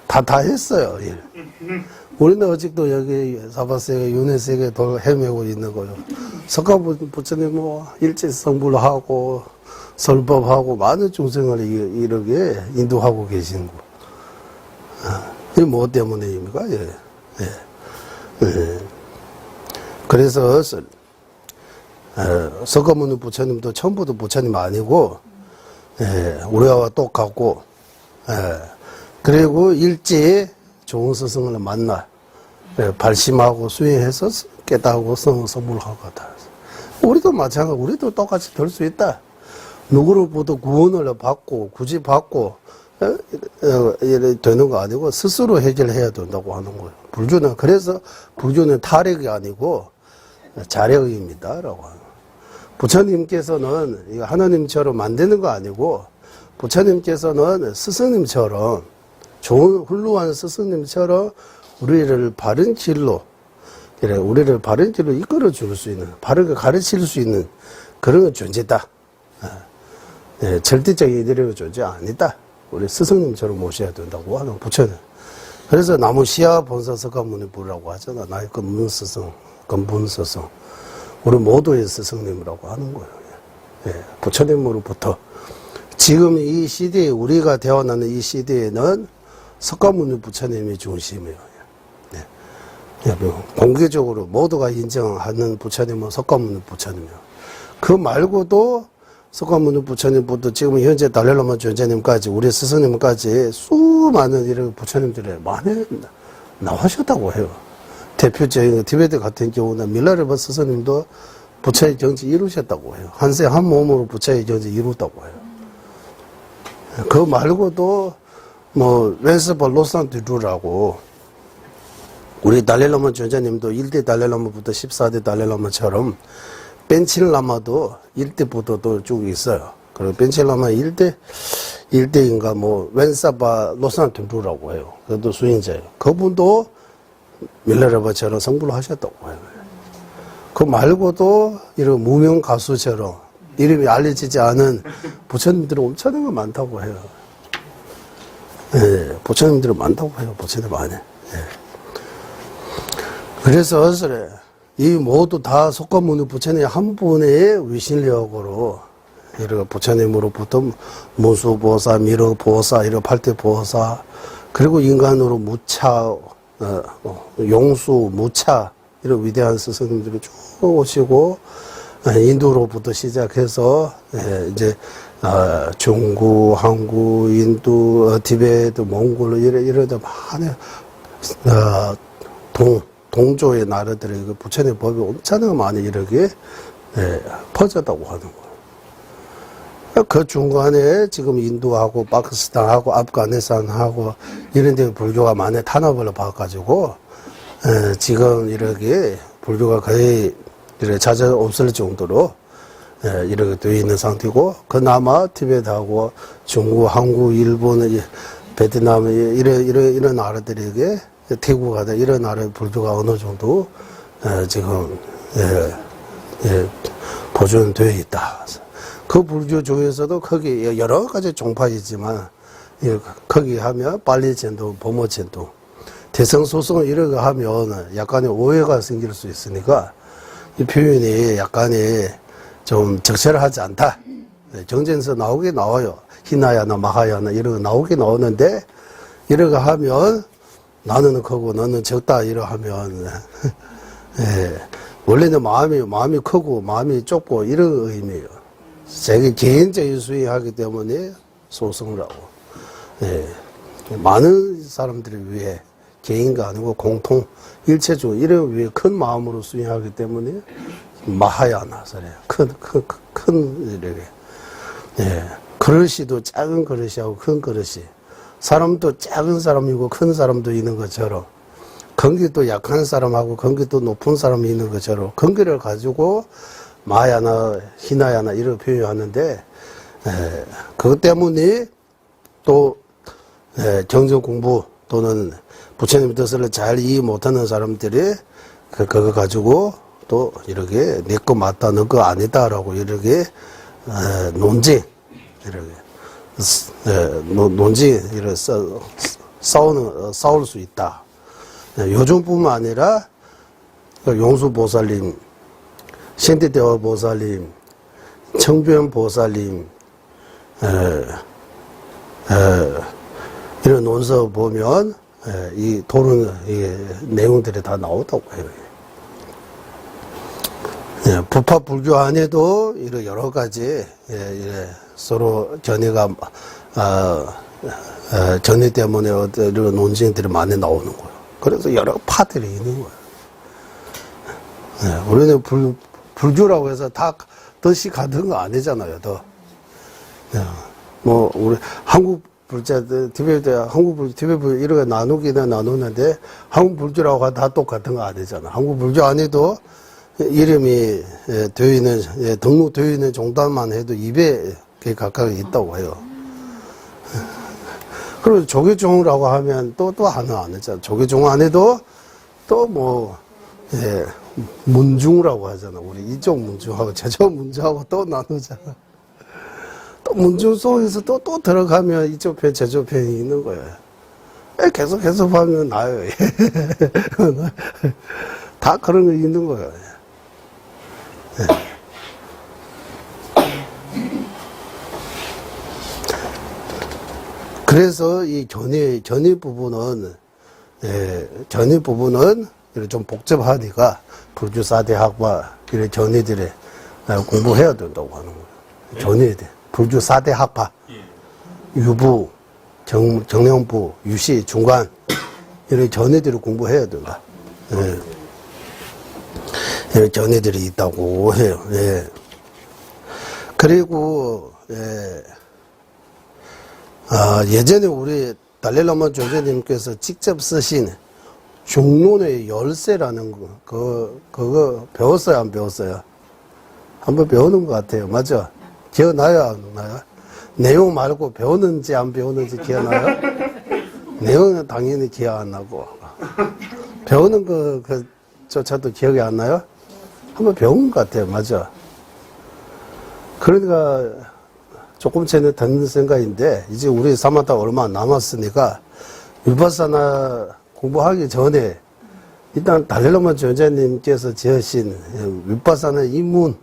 다 했어요. 일. 우리는 아직도 여기 사바세계, 윤회세계 더 헤매고 있는 거예요. 석가모니 부처님 뭐 일제성불하고 설법하고 많은 중생을 이렇게 인도하고 계신 거. 이게 뭐 때문에입니까? 그래서 석가모니 부처님도 처음부터 부처님 아니고 우리와 똑같고 그리고 일제에 좋은 스승을 만나 발심하고 수행해서 깨닫고 선물하고 다. 우리도 마찬가지. 우리도 똑같이 될 수 있다. 누구로부터 구원을 받고 굳이 받고 이래 되는 거 아니고 스스로 해결해야 된다고 하는 거예요. 불교는 그래서 불교는 타력이 아니고 자력입니다라고 하는. 부처님께서는 하나님처럼 만드는 거 아니고 부처님께서는 스승님처럼 좋은 훌륭한 스승님처럼 우리를 바른 길로 우리를 바른 길로 이끌어 줄 수 있는 바르게 가르칠 수 있는 그런 존재다. 절대적인 이들의 존재 아니다. 우리 스승님처럼 모셔야 된다고 하는 부처는. 그래서 나무 시야 본사 석가모니 부라고 하잖아. 나의 근본 스승, 근본 스승. 우리 모두의 스승님이라고 하는 거예요. 부처님으로부터. 지금 이 시대에 우리가 태어나는 이 시대에는 석가모니 부처님이 중심이에요. 공개적으로 모두가 인정하는 부처님은 석가모니 부처님이에요. 그 말고도 석가모니 부처님부터 지금 현재 달랄라마 존재님까지 우리 스승님까지 수많은 이런 부처님들이 많이 나오셨다고 해요. 대표적인 티베트 같은 경우는 밀라르바 스승님도 부처의 정지 이루셨다고 해요. 한세 한 몸으로 부처의 정지 이뤘다고 해요. 그 말고도 뭐 웬스바 로산티루라고 우리 달랄라마 존재님도 1대 달랄라마부터 14대 달랄라마처럼 벤칠라마도 1대부터도 쭉 있어요. 그리고 벤칠라마 1대인가 뭐 웬사바 로산티루라고 해요. 그것도 수행자예요. 그분도 밀라르바처럼 성불을 하셨다고 해요. 그 말고도 이런 무명 가수처럼 이름이 알려지지 않은 부처님들은 엄청나게 많다고 해요. 부처님들은 많다고 해요. 부처님 많이. 그래서 이 모두 다 석가모니 부처님 한 분의 위신력으로 이런 부처님으로부터 무수보사, 미륵보사, 이런 팔대보사, 그리고 인간으로 무차, 용수, 무차, 이런 위대한 스승님들이 쭉 오시고, 인도로부터 시작해서, 이제, 중국, 한국, 인도, 티베트, 몽골, 이러다 많이, 동조의 나라들의 그 부처님 법이 엄청나게 많이 이렇게 퍼졌다고 하는 거예요. 그 중간에 지금 인도하고 파키스탄하고 아프가니스탄하고 이런 데 불교가 많이 탄압을 받아가지고 지금 이렇게 불교가 거의 이렇게 찾아 없을 정도로 이렇게 되어 있는 상태고, 그나마 티베트하고 중국, 한국, 일본, 베트남 이런 나라들에게 태국하다 이런 나라의 불교가 어느 정도 지금 보존되어 있다. 그 불교 중에서도 거기 여러 가지 종파이지만 거기 하면 빨리전도, 범어전도, 대성소송 이런 거 하면 약간의 오해가 생길 수 있으니까 이 표현이 약간의 좀 적절하지 않다. 정전에서 나오게 나와요. 히나야나 마하야나 이런 거 나오게 나오는데 이런 거 하면 나는 크고 너는 적다 이러 하면 원래는 마음이 크고 마음이 좁고 이런 의미예요. 자기 개인적인 수행하기 때문에 소승을 하고 많은 사람들을 위해 개인가 아니고 공통 일체적으로 이런 위해 큰 마음으로 수행하기 때문에 마하야나 소리야. 큰 이렇게 그릇이도 작은 그릇이하고 큰 그릇이, 사람도 작은 사람이고 큰 사람도 있는 것처럼, 건기도 약한 사람하고 건기도 높은 사람이 있는 것처럼 건기를 가지고 마야나 히나야나 이렇게 표현하는데, 그것 때문에 또 경전 공부 또는 부처님 뜻을 잘 이해 못하는 사람들이 그거 가지고 또 이렇게 내 거 맞다 너 거 아니다라고 이렇게 논쟁 이렇게 논쟁 이렇게 싸울 수 있다. 요즘뿐만 아니라 용수 보살님, 신대대화 보살님, 청변 보살님 이런 논서 보면 이 도론 내용들이 다 나오다고 해요. 부파 불교 안에도 이런 여러 가지 서로 견해가 견해 때문에 이런 논쟁들이 많이 나오는 거예요. 그래서 여러 파들이 있는 거예요. 우리는 불교라고 해서 다 뜻이 같은 거 아니잖아요. 뭐 우리 한국 불자들 티베트 한국 불교 티베트 불교 이런 거 나누기는 나누는데 한국 불교라고 하면 다 똑같은 거 아니잖아. 한국 불교 안에도 이름이 되어 있는, 등록되어 있는 종단만 해도 200개 가까이 있다고 해요. 그리고 조계종이라고 하면 또 하나 안 했잖아. 조계종 안에도 또 뭐, 문중이라고 하잖아. 우리 이쪽 문중하고 저쪽 문중하고 또 나누잖아. 또 문중 속에서 또 들어가면 이쪽 편, 저쪽 편이 있는 거예요. 계속 하면 나요. 다 그런 거 있는 거예요. 그래서 이 견해 부분은 좀 복잡하니까 불교 4대 학파 이런 견해들에 공부해야 된다고 하는 거예요. 견해들 불교 4대 학파 유부, 정량부, 유시, 중간 이런 견해들을 공부해야 된다. 이런 견해들이 있다고 해요. 그리고 예전에 우리 달라라마 조제님께서 직접 쓰신 중론의 열쇠라는 그거 배웠어요, 안 배웠어요? 한번 배우는 것 같아요. 맞죠? 기억나요, 안 나요? 내용 말고 배우는지 안 배우는지 기억나요? 내용은 당연히 기억 안 나고 배우는 그조차도 기억이 안 나요? 한번 배운 것 같아요. 맞아. 그러니까 조금 전에 듣는 생각인데 이제 우리 사마타 얼마 안 남았으니까 위파사나 공부하기 전에 일단 달라라마 조자님께서 지으신 위파사나 입문,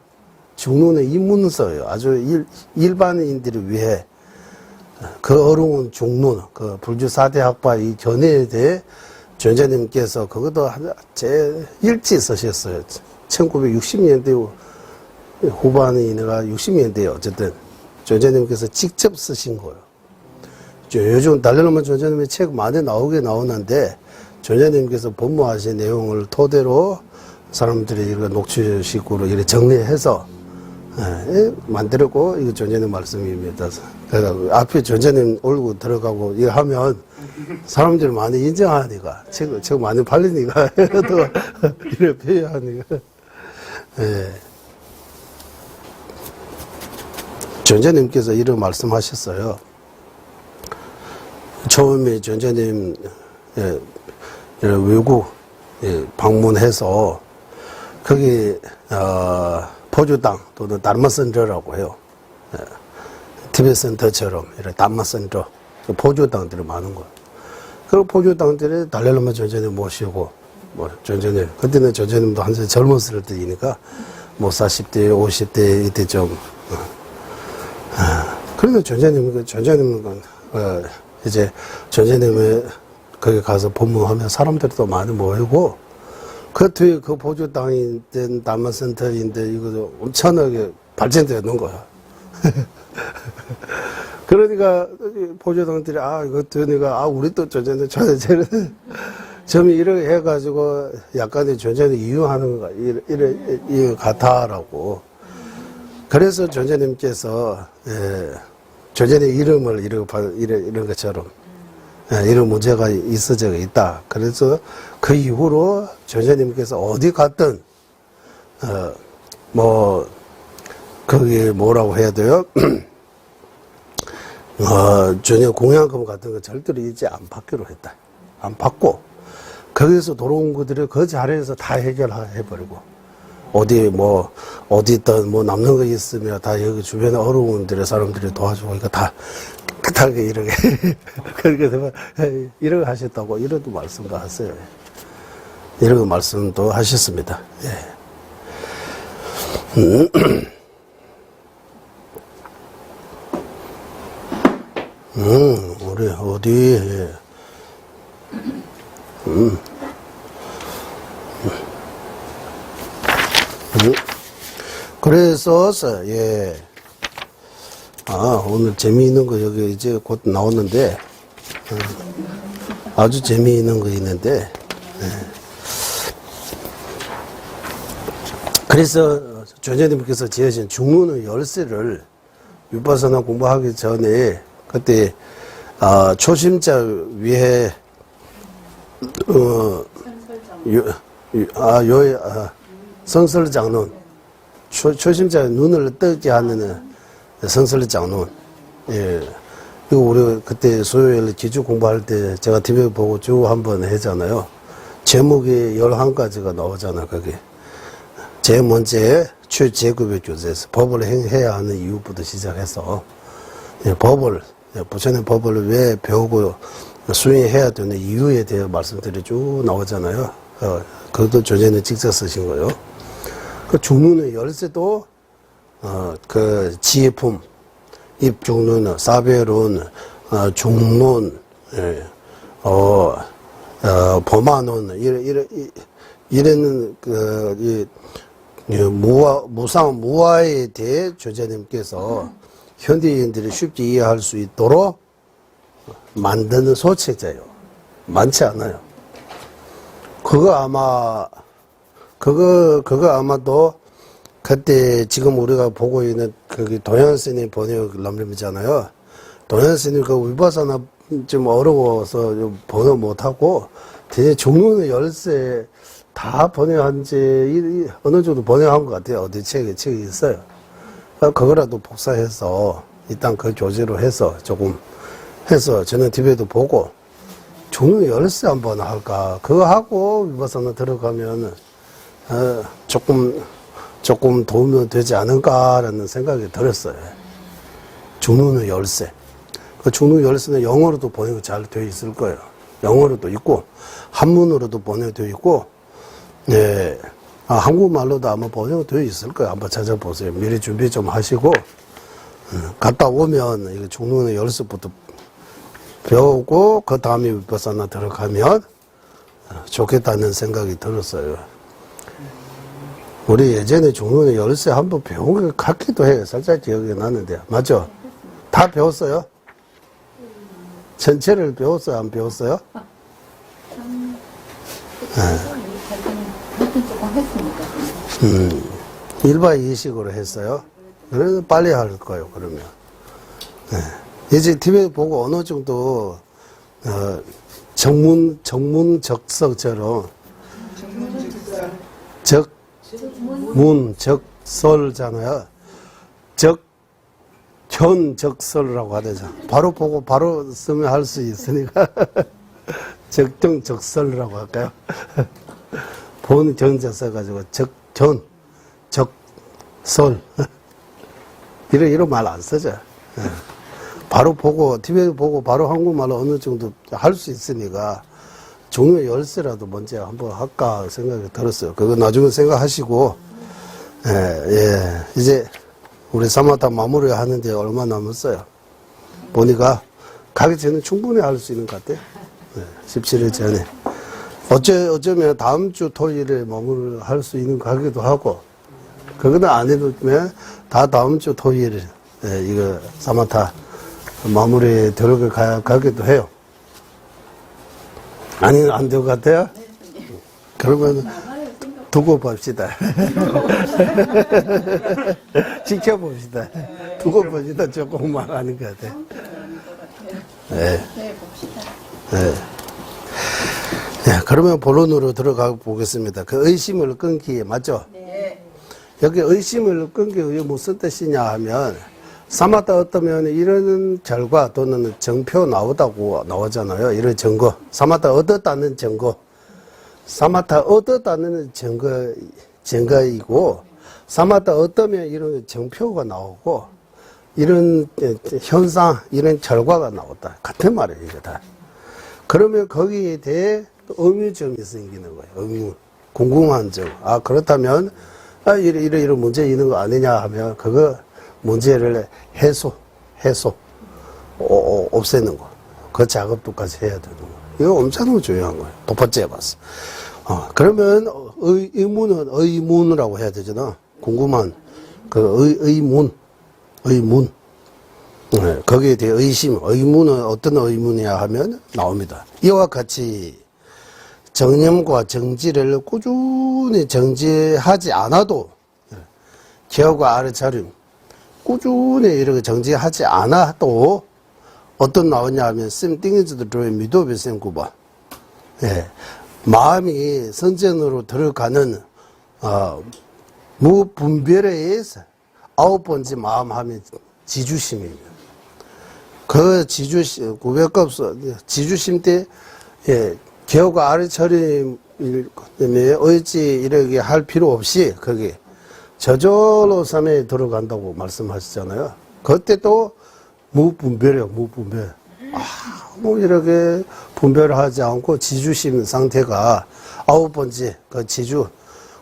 중론의 입문서예요. 아주 일반인들을 위해 그 어려운 중론, 그 불교 4대 학파 이 견해에 대해 조자님께서 그것도 제 일찍 쓰셨어요. 1960년대 후반이나 60년대에 어쨌든 조자님께서 직접 쓰신 거예요. 요즘 달라라마 조자님의 책 많이 나오는데 전자님께서 법무하신 내용을 토대로 사람들이 이거 녹취식으로 이렇게 정리해서 만들었고, 이거 전자님 말씀입니다. 그러니까 앞에 전자님 올고 들어가고 이거 하면 사람들이 많이 인정하니까, 책 많이 팔리니까, 또 이렇게 표현하니까. 예. 전자님께서 이런 말씀하셨어요. 처음에 전자님 외국 방문해서 거기 포주당 또는 달마센터라고 해요. 티베트 센터처럼 이런 달마센터 포주당들이 많은 거예요. 그 포주당들이 달라라마 전자님 모시고 뭐 전자님 그때는 전자님도 한참 젊었을 때이니까 뭐 40대 50대 이때 좀 그래도 전자님은 이제 전자님의 거기 가서 법무하면 사람들이 또 많이 모이고 그 뒤에 그 보조 땅이 된 담화센터인데 이거 엄청나게 발전되는 거야. 그러니까 보조당들이 이것도 내가 우리 또 전자님 쟤는 점이 이렇게 해가지고 약간의 전자님 이용하는 거 이래 같아라고. 그래서 전자님께서 전자님 이름을 이런 것처럼 이런 문제가 있어져 있다. 그래서 그 이후로 전자님께서 어디 갔든 거기 뭐라고 해야 돼요? 전혀 공양금 같은 거 절대로 이제 안 받기로 했다. 안 받고 거기서 돌아온 것들을 그 자리에서 다 해결해버리고 어디든 남는 거 있으면 다 여기 주변에 어려운 데를 사람들이 도와주고 이거 다 깨끗하게 이렇게 그렇게 되면 이렇게 하셨다고 이런 말씀도 하세요. 이런 말씀도 하셨습니다. 예. 우리 어디 그래서 오늘 재미있는 거 여기 이제 곧 나오는데 아주 재미있는 거 있는데 그래서 전자님께서 지으신 중문의 열쇠를 위파사나 공부하기 전에 그때 초심자 위에 성설장론 초심자의 눈을 뜨게 하는 성설장론. 예. 이거 우리 그때 수요일 기주 공부할 때 제가 TV에 보고 쭉 한번 했잖아요. 제목이 11가지가 나오잖아, 거기. 제일 먼저 최제급의 교재에서 법을 행해야 하는 이유부터 시작해서 부처님 법을 왜 배우고 수행해야 되는 이유에 대해 말씀들이 쭉 나오잖아요. 그것도 조제는 직접 쓰신 거예요. 그 중문의 열쇠도 그 지혜품, 입중론, 사배론, 중론, 범화론 이런 무화에 대해 조제님께서 현대인들이 쉽게 이해할 수 있도록 만드는 소책자예요. 많지 않아요. 그거 아마도 그때 지금 우리가 보고 있는 거기 동양스님 번역 남림이잖아요. 동양스님 그 위바사나 좀 어려워서 번역 못하고 대체 중문의 열쇠 다 번역한지 어느 정도 번역한 것 같아요. 어디 책이 있어요. 그거라도 복사해서 일단 그 교재로 해서 조금 해서 저는 TV에도 보고 중문의 열쇠 한번 할까. 그거 하고 위바사나 들어가면 조금 도움이 되지 않을까라는 생각이 들었어요. 중문의 열쇠. 그 중문의 열쇠는 영어로도 번역이 잘 되어 있을 거예요. 영어로도 있고 한문으로도 번역되어 있고 네. 한국말로도 아마 번역되어 있을 거예요. 한번 찾아보세요. 미리 준비 좀 하시고 갔다 오면 이거 중문의 열쇠부터 배우고 그 다음에 위파사나 들어가면 좋겠다는 생각이 들었어요. 우리 예전에 중문의 열쇠 한번 배운 것 같기도 해요. 살짝 기억이 나는데. 맞죠? 다 배웠어요? 전체를 배웠어요? 안 배웠어요? 하여튼 조금 했으니까. 일바이식으로 했어요. 그래서 빨리 할 거예요, 그러면. 네. 이제 TV 보고 어느 정도, 정문적석처럼, 적문적설잖아요. 적현적설이라고 하되죠. 바로 보고 바로 쓰면 할 수 있으니까, 적정적설이라고 할까요? 본 견자 써가지고, 적설. 이런 말 안 쓰죠. 바로 보고, TV 보고 바로 한국말로 어느 정도 할 수 있으니까, 종료 열쇠라도 먼저 한번 할까 생각이 들었어요. 그거 나중에 생각하시고, 이제 우리 사마타 마무리 하는데 얼마 남았어요. 보니까 가기 전에 충분히 할 수 있는 것 같아요. 17일 전에. 어쩌면 다음 주 토요일에 마무리를 할 수 있는 가기도 하고, 그거는 안 해두면 다 다음 주 토요일에, 이거 사마타 마무리 들어가기도 해요. 아니, 안 될 것 같아요? 그러면 두고 봅시다. 지켜봅시다. 두고 봅시다. 조금만 하는 것 같아요. 네. 봅시다. 네. 네, 그러면 본론으로 들어가 보겠습니다. 그 의심을 끊기, 맞죠? 네. 여기 의심을 끊기 위해 무슨 뜻이냐 하면, 사마타 어떠면 이런 결과 또는 정표 나오잖아요. 이런 증거. 사마타 얻었다는 증거. 사마타 얻었다는 증거이고, 사마타 어떠면 이런 정표가 나오고, 이런 현상, 이런 결과가 나왔다. 같은 말이에요, 이게 다. 그러면 거기에 대해 의문점이 생기는 거예요. 의문. 궁금한 점. 아, 그렇다면, 이런 문제 있는 거 아니냐 하면, 그거 문제를 없애는 거. 그 작업도까지 해야 되는 거. 이거 엄청 중요한 거예요. 두 번째 봤어. 그러면 의문이라고 해야 되잖아. 궁금한, 의문. 네, 거기에 대해 의심, 의문은 어떤 의문이야 하면 나옵니다. 이와 같이 정념과 정지를 꾸준히 정지하지 않아도, 기억과 알아차림, 꾸준히 이렇게 정지하지 않아도 어떤 나오냐 하면 쌤 띵이즈도 들어요. 미도비 쌤 구바. 예. 마음이 선전으로 들어가는 무분별에 의해서 9번째 마음 하면 지주심입니다. 그 지주심, 900급 지주심 때, 기억과 알아차림 때문에 의지 이렇게 할 필요 없이 거기 저절로 삶에 들어간다고 말씀하시잖아요. 그때도 무분별이에요, 무분별. 이렇게 분별하지 않고 지주심 상태가 9번째, 그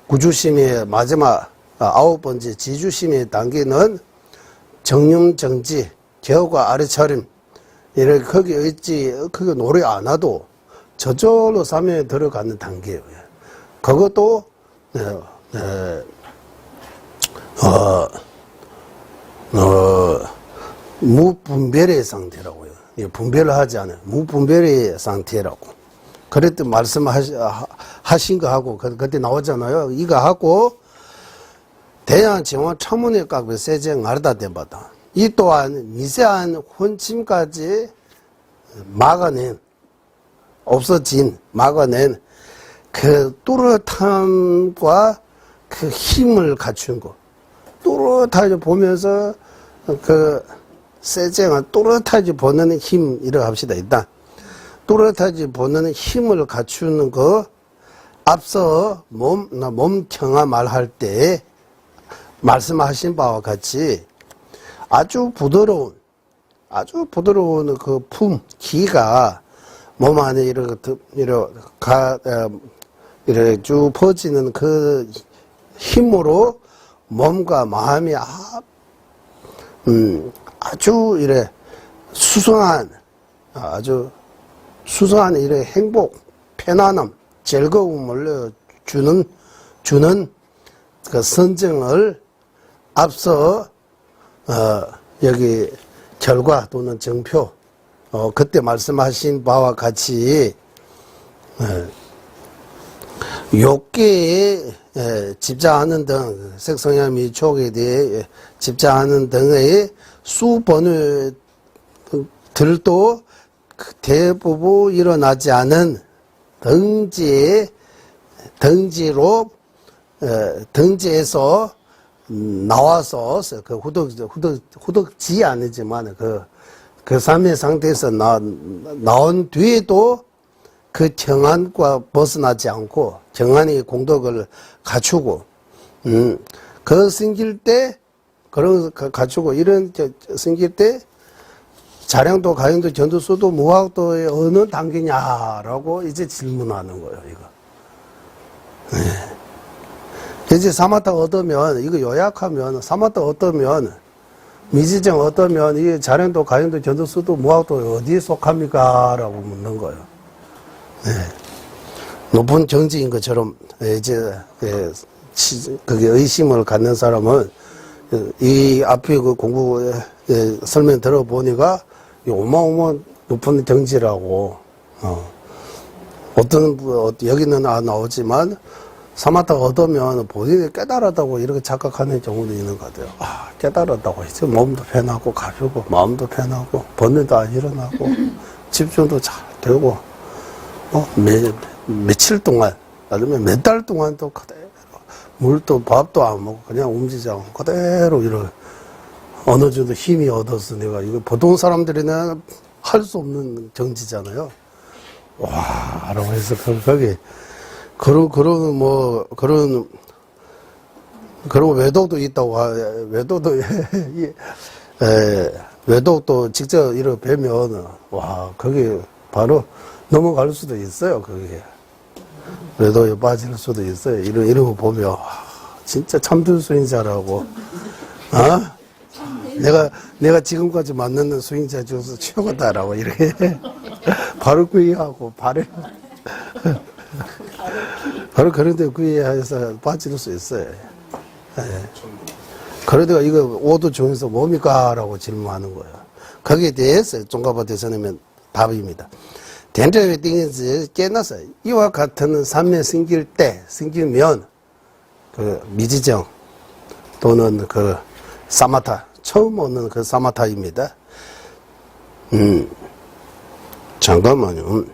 구주심의 마지막 9번째 지주심의 단계는 정념정지, 기억과 알아차림, 이렇게 거기 있지, 그거 노래 안 하도 저절로 삶에 들어가는 단계예요. 그것도, 무분별의 상태라고요. 분별을 하지 않아요. 무분별의 상태라고. 그랬더니 말씀하신 거 하고, 그때 나오잖아요. 이거 하고, 대한 정원 천문의 깍을 세정 알다 대바다. 이 또한 미세한 혼침까지 막아낸, 막아낸 그 또렷함과 그 힘을 갖춘 거. 또렷하게 보면서 그 세정을 또렷하게 보는 힘, 이라고 합시다. 일단 또렷하게 보는 힘을 갖추는 거, 앞서 몸경화 말할 때 말씀하신 바와 같이 아주 부드러운 그 기가 몸 안에 이렇게 쭉 퍼지는 그 힘으로 몸과 마음이 아주 수상한 이런 행복, 편안함, 즐거움을 주는 그 선정을 앞서 여기 결과 또는 정표, 그때 말씀하신 바와 같이 욕계에 집자하는 등 색성향 미촉에 대해 집자하는 등의 수번호들도 대부분 일어나지 않은 등지에서 나와서 그 후덕지 아니지만 그 삶의 상태에서 나온 뒤에도 그 정한과 벗어나지 않고 정한의 공덕을 갖추고 그 생길 때 그런 갖추고 이런 생길 때 자량도 가연도 전도수도 무학도의 어느 단계냐라고 이제 질문하는 거예요. 이거. 이제 사마타 얻으면 이거 요약하면 사마타 얻으면 미지정 얻으면 이 자량도 가연도 전도수도 무학도 어디에 속합니까? 라고 묻는 거예요. 높은 정지인 것처럼 이제 그게 의심을 갖는 사람은 이 앞에 그 공부 설명 들어보니까 어마어마한 높은 정지라고 어떤 여기는 안 나오지만 사마타 얻으면 본인이 깨달았다고 이렇게 착각하는 경우도 있는 것 같아요. 아, 깨달았다고 이제 몸도 편하고 가볍고 마음도 편하고 번뇌도 안 일어나고 집중도 잘 되고 며칠 동안 아니면 몇 달 동안 또 그대로 물도 밥도 안 먹고 그냥 움직이지 않고 그대로 이런 어느 정도 힘이 얻었으니까 이거 보통 사람들이는 할 수 없는 정지잖아요. 와, 라고 해서 거기 그런 외독도 있다고 외독도 직접 이렇게 뵈면 와, 거기 바로 넘어갈 수도 있어요. 그게 외도에 빠질 수도 있어요. 이런 거 보면 와, 진짜 참된 수행자라고. 내가 지금까지 만나는 수행자 중에서 최고다라고 이렇게 바로 구이하고 바로 그런데 구이해서 빠질 수 있어요. 그러다가 이거 오도 중에서 뭡니까? 라고 질문하는 거예요. 거기에 대해서 종가바 대선이면 답입니다. 된저의 띵에서 깨나서 이와 같은 삶에 생기면 그 미지정 또는 그 사마타 처음 오는 그 사마타입니다. 잠깐만요.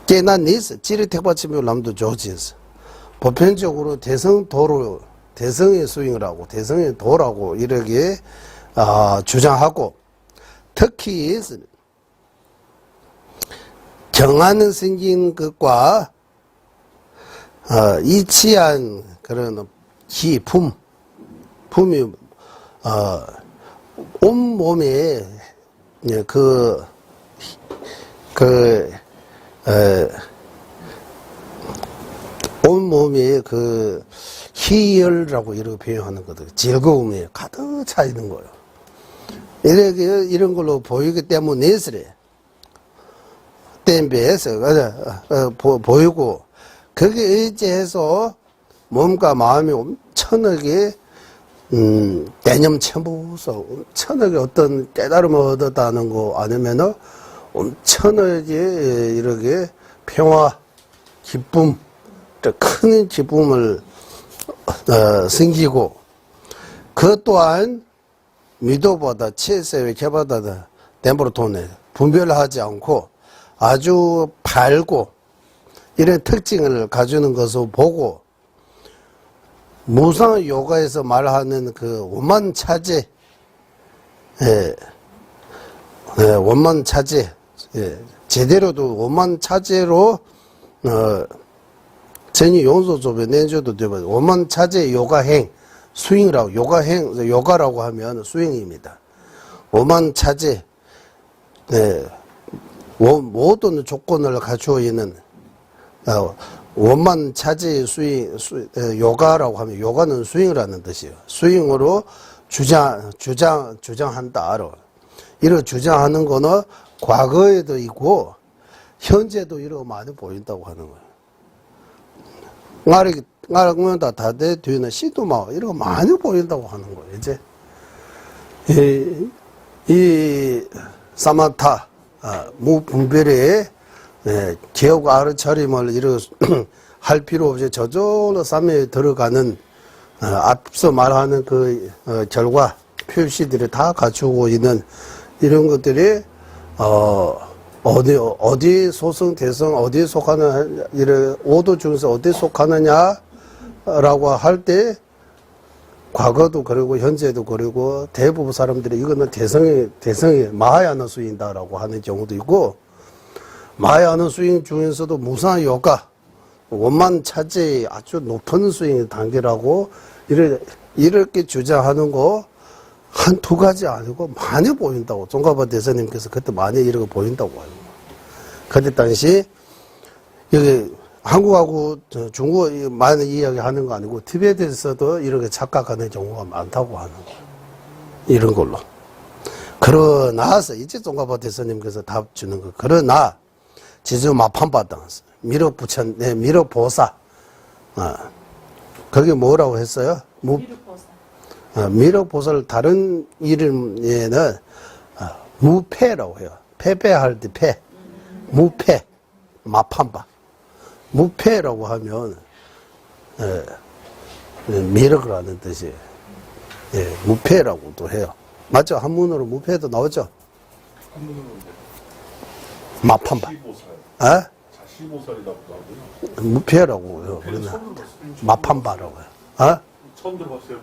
깨나니스 찌르택받치며 남도 조지에서 보편적으로 대성의 수행을 하고 대성의 도라고 이렇게 주장하고 특히 경안은 생긴 것과 이치한 그런 품이 온 몸에 온 몸에 그 희열이라고 이렇게 표현하는 거든 즐거움이 가득 차 있는 거예요. 이런 걸로 보이기 때문에 땜비에서 보이고 거기에 의지해서 몸과 마음이 엄청나게 개념체부서 엄청나게 어떤 깨달음을 얻었다는 거 아니면은 엄청나게 이렇게 평화, 기쁨, 큰 기쁨을 생기고 그 또한 미도보다 체세의 개바다다 덴브로톤에 분별하지 않고 아주 밝고 이런 특징을 가지는 것을 보고 무상 요가에서 말하는 그 원만차제, 원만차제, 제대로도 원만차제로 전이 용소조배 내줘도 되고 원만차제 요가행 수행이라고 요가라고 하면 수행입니다. 원만차제 모든 조건을 갖추어 있는 원만차제 요가라고 하면 요가는 수행이라는 뜻이에요. 수행으로 주장한다. 이런 주장하는 거는 과거에도 있고 현재도 이런 많이 보인다고 하는 거예요. 나르다 다대 뒤에는 시도마 이런 거 많이 보인다고 하는 거예요. 이제 이 사마타 무분별의 개혁 아르차림을 이렇게 할 필요 없이 저절로 쌈에 들어가는 앞서 말하는 그 결과 표시들이 다 갖추고 있는 이런 것들이 어디 소성 대성 어디에 속하는 이런 5도 중에서 어디에 속하느냐라고 할 때 과거도 그리고 현재도 그리고 대부분 사람들이 이거는 대성이 마하야나 수인다라고 하는 경우도 있고, 마하야나 수인 중에서도 무상 요가 원만 차지의 아주 높은 수인 단계라고 이렇게 주장하는 거 한두 가지 아니고 많이 보인다고 종가바 대사님께서 그때 많이 이런 거 보인다고 하는 거예요. 그때 당시 여기 한국하고 중국어 많이 이야기하는 거 아니고 티베트에서도 이렇게 착각하는 경우가 많다고 하는 거예요. 이런 걸로. 그러나서 이제 종가바 대사님께서 답 주는 거. 그러나 지주 마판바당스 미륵부천 미륵보사 그게 뭐라고 했어요? 미륵보사를 다른 이름에는 무패라고 해요. 패배할 때 패. 무패. 마판바. 무패라고 하면 미륵이라는 뜻이에요. 예, 무패라고도 해요. 맞죠? 한문으로 무패도 나오죠? 마판바. 자시보살이라고 하고요. 무패라고 해요. 우리는 마판바라고 해요. 처음 들어봤어요,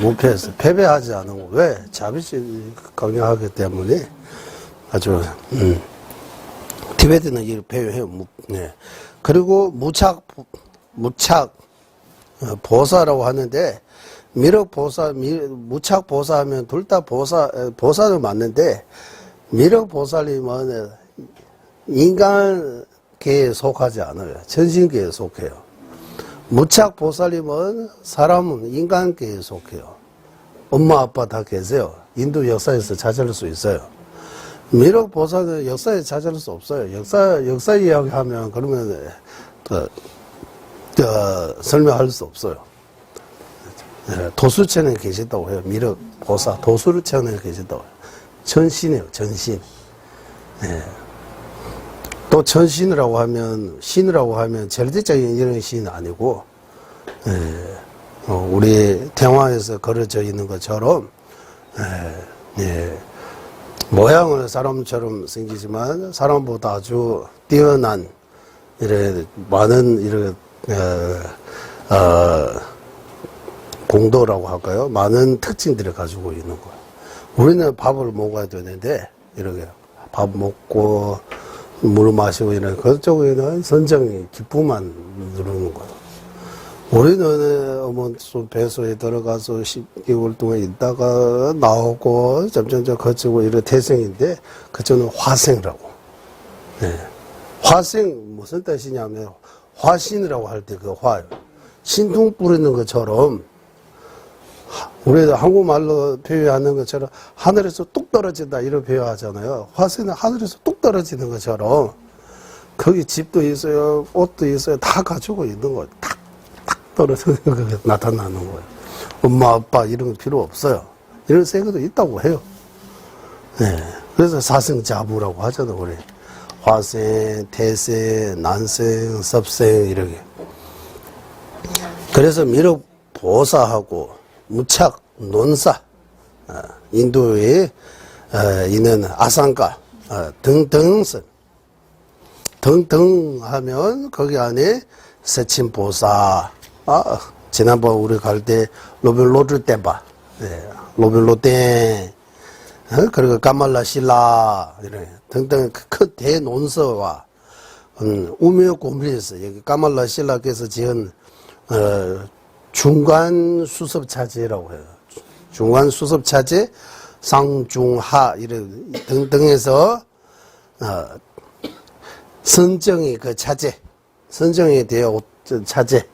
무패에서 패배하지 않은 거. 왜? 자비심 강요하기 때문에 아주 티베트는 이를 배워해요. 네. 그리고 무착 보사라고 하는데, 미륵 보사, 무착 보사하면 둘 다 보사는 맞는데, 미륵 보살님은 인간계에 속하지 않아요. 전신계에 속해요. 무착 보살님은 사람은 인간계에 속해요. 엄마 아빠 다 계세요. 인도 역사에서 찾을 수 있어요. 미륵 보살은 역사에 찾을 수 없어요. 역사 이야기하면 그러면 설명할 수 없어요. 도수천에 계시다고 해요. 미륵 보살 도수천에 계시다고 해요. 전신이에요. 전신. 네. 또 전신이라고 하면 신이라고 하면 절대적인 이런 신이 아니고 우리 대화에서 걸어져 있는 것처럼 모양은 사람처럼 생기지만 사람보다 아주 뛰어난 이래 많은 이래 공도라고 할까요? 많은 특징들을 가지고 있는 거예요. 우리는 밥을 먹어야 되는데 이렇게 밥 먹고 물 마시고 이런 그쪽에는 선정이 기쁨만 누르는 거예요. 우리는 배수에 들어가서 10개월 동안 있다가 나오고 점점 거치고 이런 태생인데 그쪽은 화생이라고. 네. 화생 무슨 뜻이냐면 화신이라고 할 때 그 화요. 신통 뿌리는 것처럼 우리도 한국말로 표현하는 것처럼 하늘에서 뚝 떨어진다 이런 표현하잖아요. 화생은 하늘에서 뚝 떨어지는 것처럼 거기 집도 있어요, 옷도 있어요, 다 가지고 있는 거예요. 탁 떨어지는 거 나타나는 거예요. 엄마 아빠 이런 거 필요 없어요. 이런 세계도 있다고 해요. 네. 그래서 사생자부라고 하잖아요. 우리 화생, 태생, 난생, 섭생 이렇게. 그래서 미륵 보사하고 무착, 논사, 인도에 있는 아상가 등등선 등등 하면 거기 안에 세친보사 지난번 우리 갈 때 로벨로드 떼바 로벨로떼 그리고 까말라실라 이런 등등 큰 대논서와 우묘고밀에서 여기 까말라실라께서 지은 중간 수습차제라고 해요. 중간 수습차제, 상중하, 이런 등등해서, 선정의 그 차제, 선정에 대해 차제에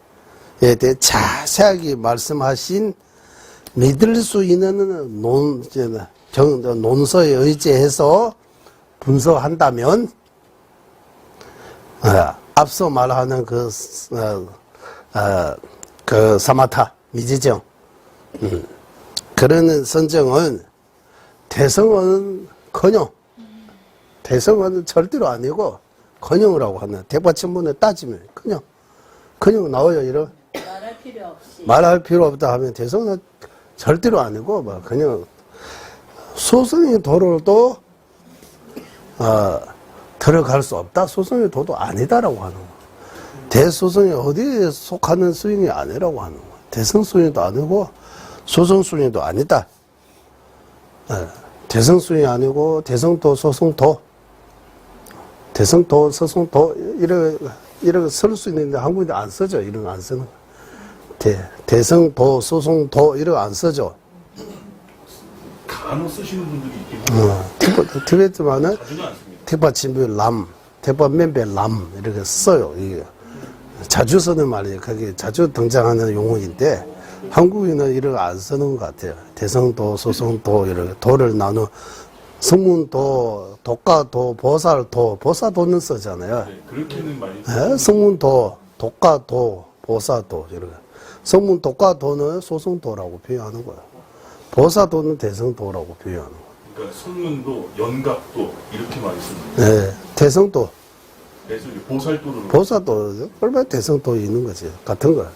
대해 자세하게 말씀하신 믿을 수 있는 논서에 의지해서 분석한다면, 앞서 말하는 그 사마타, 미지정, 그런 선정은 대성은 커녕, 대성은 절대로 아니고 커녕이라고 하는 대과천문에 따지면 커녕, 그냥 나와요, 이런. 말할 필요 없이. 말할 필요 없다 하면 대성은 절대로 아니고, 막, 그냥, 소승의 도를 또, 들어갈 수 없다. 소승의 도도 아니다라고 하는 거야. 대소승이 어디에 속하는 수행이 아니라고 하는 거야. 대성 수행도 아니고, 소승 수행도 아니다. 대성 수행이 아니고, 대성도, 소승도, 대성도, 서승도, 이렇게 쓸 수 있는데 한국인들 안 쓰죠. 이런 거 안 쓰는 거. 대성도, 소승도, 이런 거 안 쓰죠. 간혹 쓰시는 분들이 있긴 해요. 티베트만은 자주는 않습니다. 티파 친부 람, 티파 멤베 람, 이렇게 써요. 이게 자주 쓰는 말이에요. 그게 자주 등장하는 용어인데, 한국인은 이런 거 안 쓰는 것 같아요. 대성도, 소성도, 이렇게 도를 나누, 성문도, 독가도, 보살도, 보사도는 쓰잖아요. 네, 그렇게는 많이 성문도, 독가도, 보사도, 이렇게. 성문 독가도는 소성도라고 표현하는 거예요. 보사도는 대성도라고 표현하는 거예요. 그러니까 성문도, 연각도 이렇게 많이 씁니다. 네, 대성도, 그래서 이제 보살도를 보사도, 얼마나 대성도 있는 거지. 같은 거야.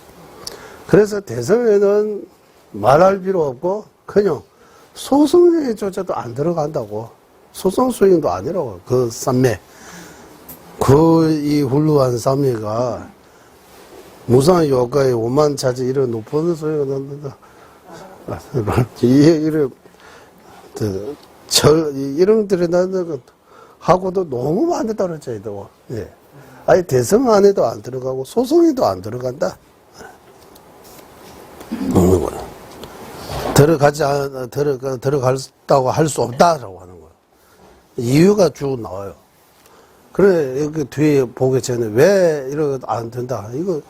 그래서 대성에는 말할 필요 없고, 그냥 소승에조차도 안 들어간다고. 소승 수행도 아니라고. 그 쌈매. 이 훌륭한 쌈매가 무상 요가의 오만차지 이런 높은 소리가 난다. 이런 들이 나는 하고도 너무 많이 떨어져 있다고. 예. 아니, 대성 안에도 안 들어가고, 소성에도 안 들어간다. 없는 거야. 들어갔다고 할 수 없다라고 하는 거야. 이유가 쭉 나와요. 그래, 여기 뒤에 보기 전에 왜 이러고 안 된다. 이거,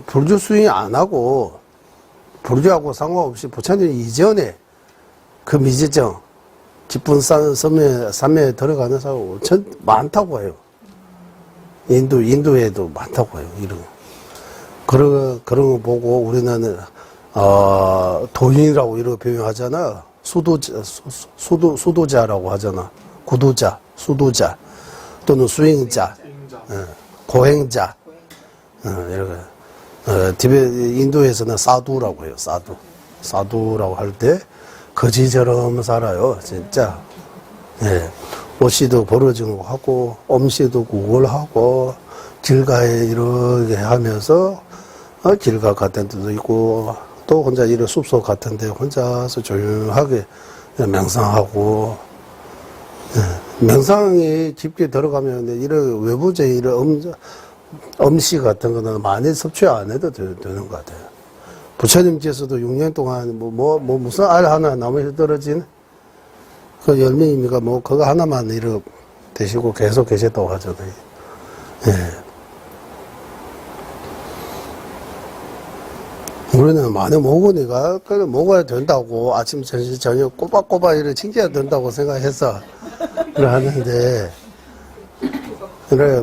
불교 수행 안 하고, 불교하고 상관없이 부처님 이전에 그 미지정, 기쁜 산매에 들어가는 사람 엄청 많다고 해요. 인도에도 많다고 해요. 이런 거. 그런 거 보고 우리는, 도인이라고 이렇게 표현하잖아. 수도자라고 하잖아. 구도자, 수도자, 또는 수행자, 고행자, 이렇게. 인도에서는 사두라고 해요, 사두. 사두라고 할 때, 거지처럼 살아요, 진짜. 예. 옷시도 벌어지는 거 하고, 엄시도 구걸하고, 길가에 이렇게 하면서, 길가 같은 데도 있고, 또 혼자 이런 숲속 같은 데 혼자서 조용하게 명상하고, 예. 명상이 깊게 들어가면, 이런 외부적인 이런 음식 같은 거는 많이 섭취 안 해도 되는 것 같아요. 부처님께서도 6년 동안 무슨 알 하나 나무에서 떨어진 그 열매입니까? 그거 하나만 이렇게 드시고 계속 계셨다고 하잖아요. 예. 우리는 많이 먹으니까, 그래, 먹어야 된다고, 아침, 점심, 저녁 꼬박꼬박 이렇게 챙겨야 된다고 생각해서, 그래 하는데, 그래,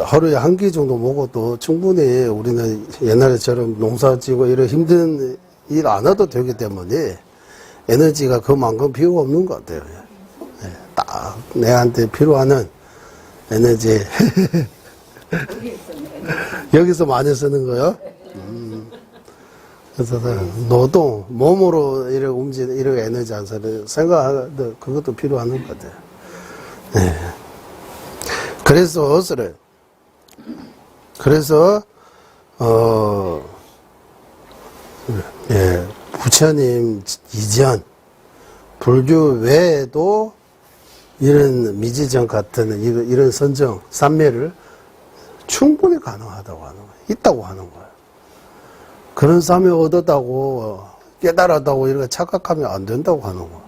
하루에 한 끼 정도 먹어도 충분히 우리는 옛날처럼 농사 지고 이런 힘든 일 안 해도 되기 때문에 에너지가 그만큼 필요 없는 것 같아요. 예, 딱 내한테 필요한 에너지. 여기서 많이 쓰는 거요? 그래서 노동, 몸으로 이렇게 움직이는 이런 에너지 안 쓰는 생각하는 그것도 필요한 것 같아요. 예. 그래서 부처님 이전 불교 외에도 이런 미지정 같은 이런 선정 삼매를 충분히 가능하다고 하는 거예요. 있다고 하는 거예요. 그런 삼매 얻었다고 깨달았다고 이렇게 착각하면 안 된다고 하는 거예요.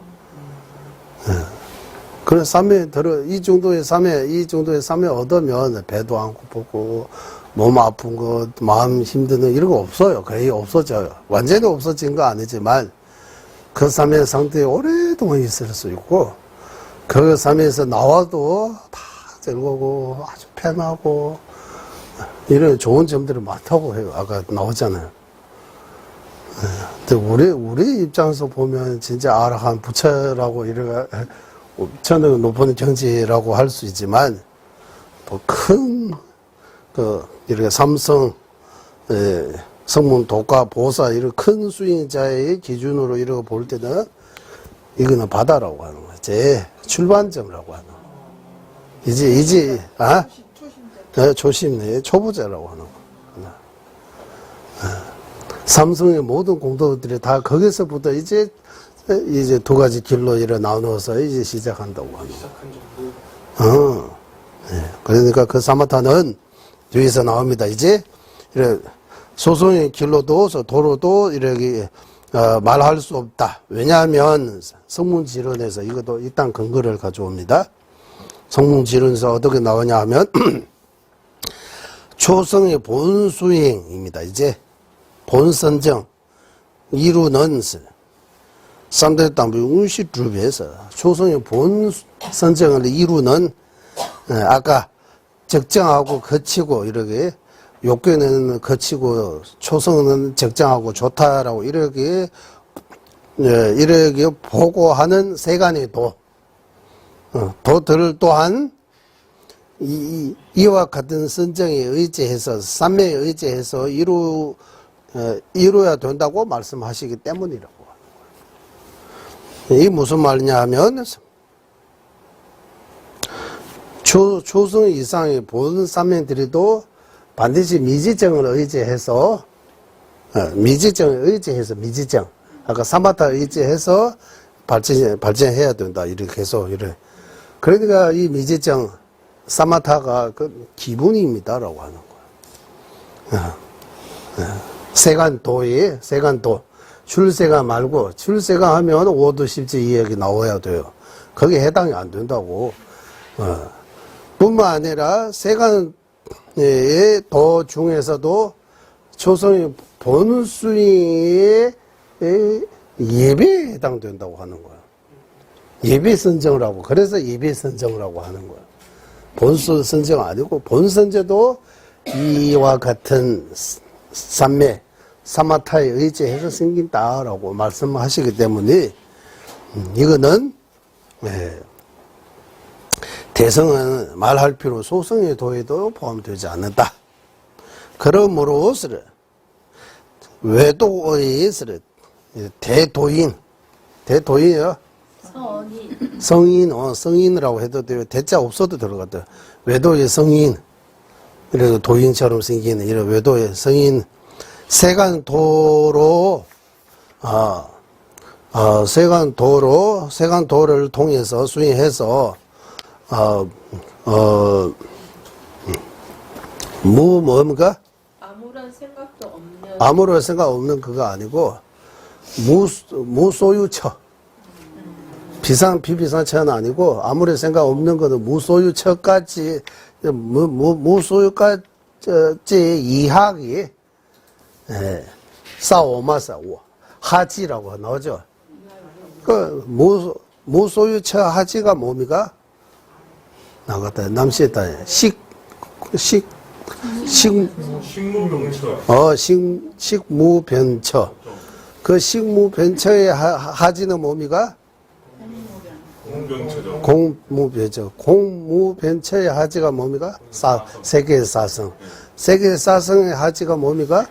그런 삼매 이 정도의 삼매 얻으면 배도 안 고프고 몸 아픈 것, 마음 힘든 거 이런 거 없어요. 거의 없어져요. 완전히 없어진 거 아니지만 그 삼매 상태에 오랫동안 있을 수 있고 그 삼매에서 나와도 다 즐거고 아주 편하고 이런 좋은 점들이 많다고 해요. 아까 나오잖아요. 근데 우리 입장에서 보면 진짜 아라한 부처라고 이렇게 저는 높은 경지라고 할 수 있지만 또 큰 이렇게 삼성, 성문, 도가, 보사, 이런 큰 수행자의 기준으로 이렇게 볼 때는 이거는 바다라고 하는 거야. 제 출발점이라고 하는 거야. 초심네, 초보자라고 하는 거야. 삼성의 모든 공덕들이 다 거기서부터 이제 두 가지 길로 이렇게 나누어서 이제 시작한다고 하는 거야. 그러니까 그 사마타는 뒤에서 나옵니다. 이제 이렇게 소송의 길로도 도로도 이렇게 말할 수 없다. 왜냐하면 성문지론에서 이것도 일단 근거를 가져옵니다. 성문지론에서 어떻게 나오냐 하면 초성의 본수행입니다. 이제 본선정 이루는 쌍대당부 운시주비에서 초성의 본선정을 이루는 아까 적정하고 거치고 이렇게 욕견은 거치고 초성은 적정하고 좋다라고 이렇게 보고하는 세간의 도들 또한 이와 같은 선정에 의지해서 삼매에 의지해서 이루어야 된다고 말씀하시기 때문이라고 하는 거예요. 이게 무슨 말이냐 하면 초성 이상의 본 삼매들이도 반드시 미지정을 의지해서 미지정 아까 사마타 의지해서 발전해야 된다 이렇게 해서 그러니까 이 미지정 사마타가 그 기본입니다라고 하는 거야. 세간도 출세가 말고 출세가 하면 5도 10지 2역이 나와야 돼요. 거기에 해당이 안 된다고. 뿐만 아니라 세간의 도 중에서도 초성의 본수의 예배에 해당된다고 하는 거야. 예배 선정을 그래서 예배 선정을 하는 거야. 본수 선정 아니고 본선제도 이와 같은 삼매, 사마타에 의지해서 생긴다라고 말씀하시기 때문에 이거는 대성은 말할 필요 소성의 도에도 포함되지 않는다. 그러므로 외도의 대도인이요. 성인이라고 해도 돼요. 대자 없어도 들어갔다. 외도의 성인, 그리고 도인처럼 생기는 이런 외도의 성인, 세간도를 통해서 수행해서 뭡니까? 아무런 생각 없는 그거 아니고 무소유처. 비비상처는 아니고 아무런 생각 없는 거는 무소유처까지 무소유까지 이학이 싸오마싸 하지라고 나오죠. 그 무소유처 하지가 뭡니까? 나갔다 남시에다 식무변처. 그 식무변처의 하지는 뭡니까? 공무변처. 공무변처의 하지가 뭡니까? 세계사성. 세계사성의 하지가 뭡니까?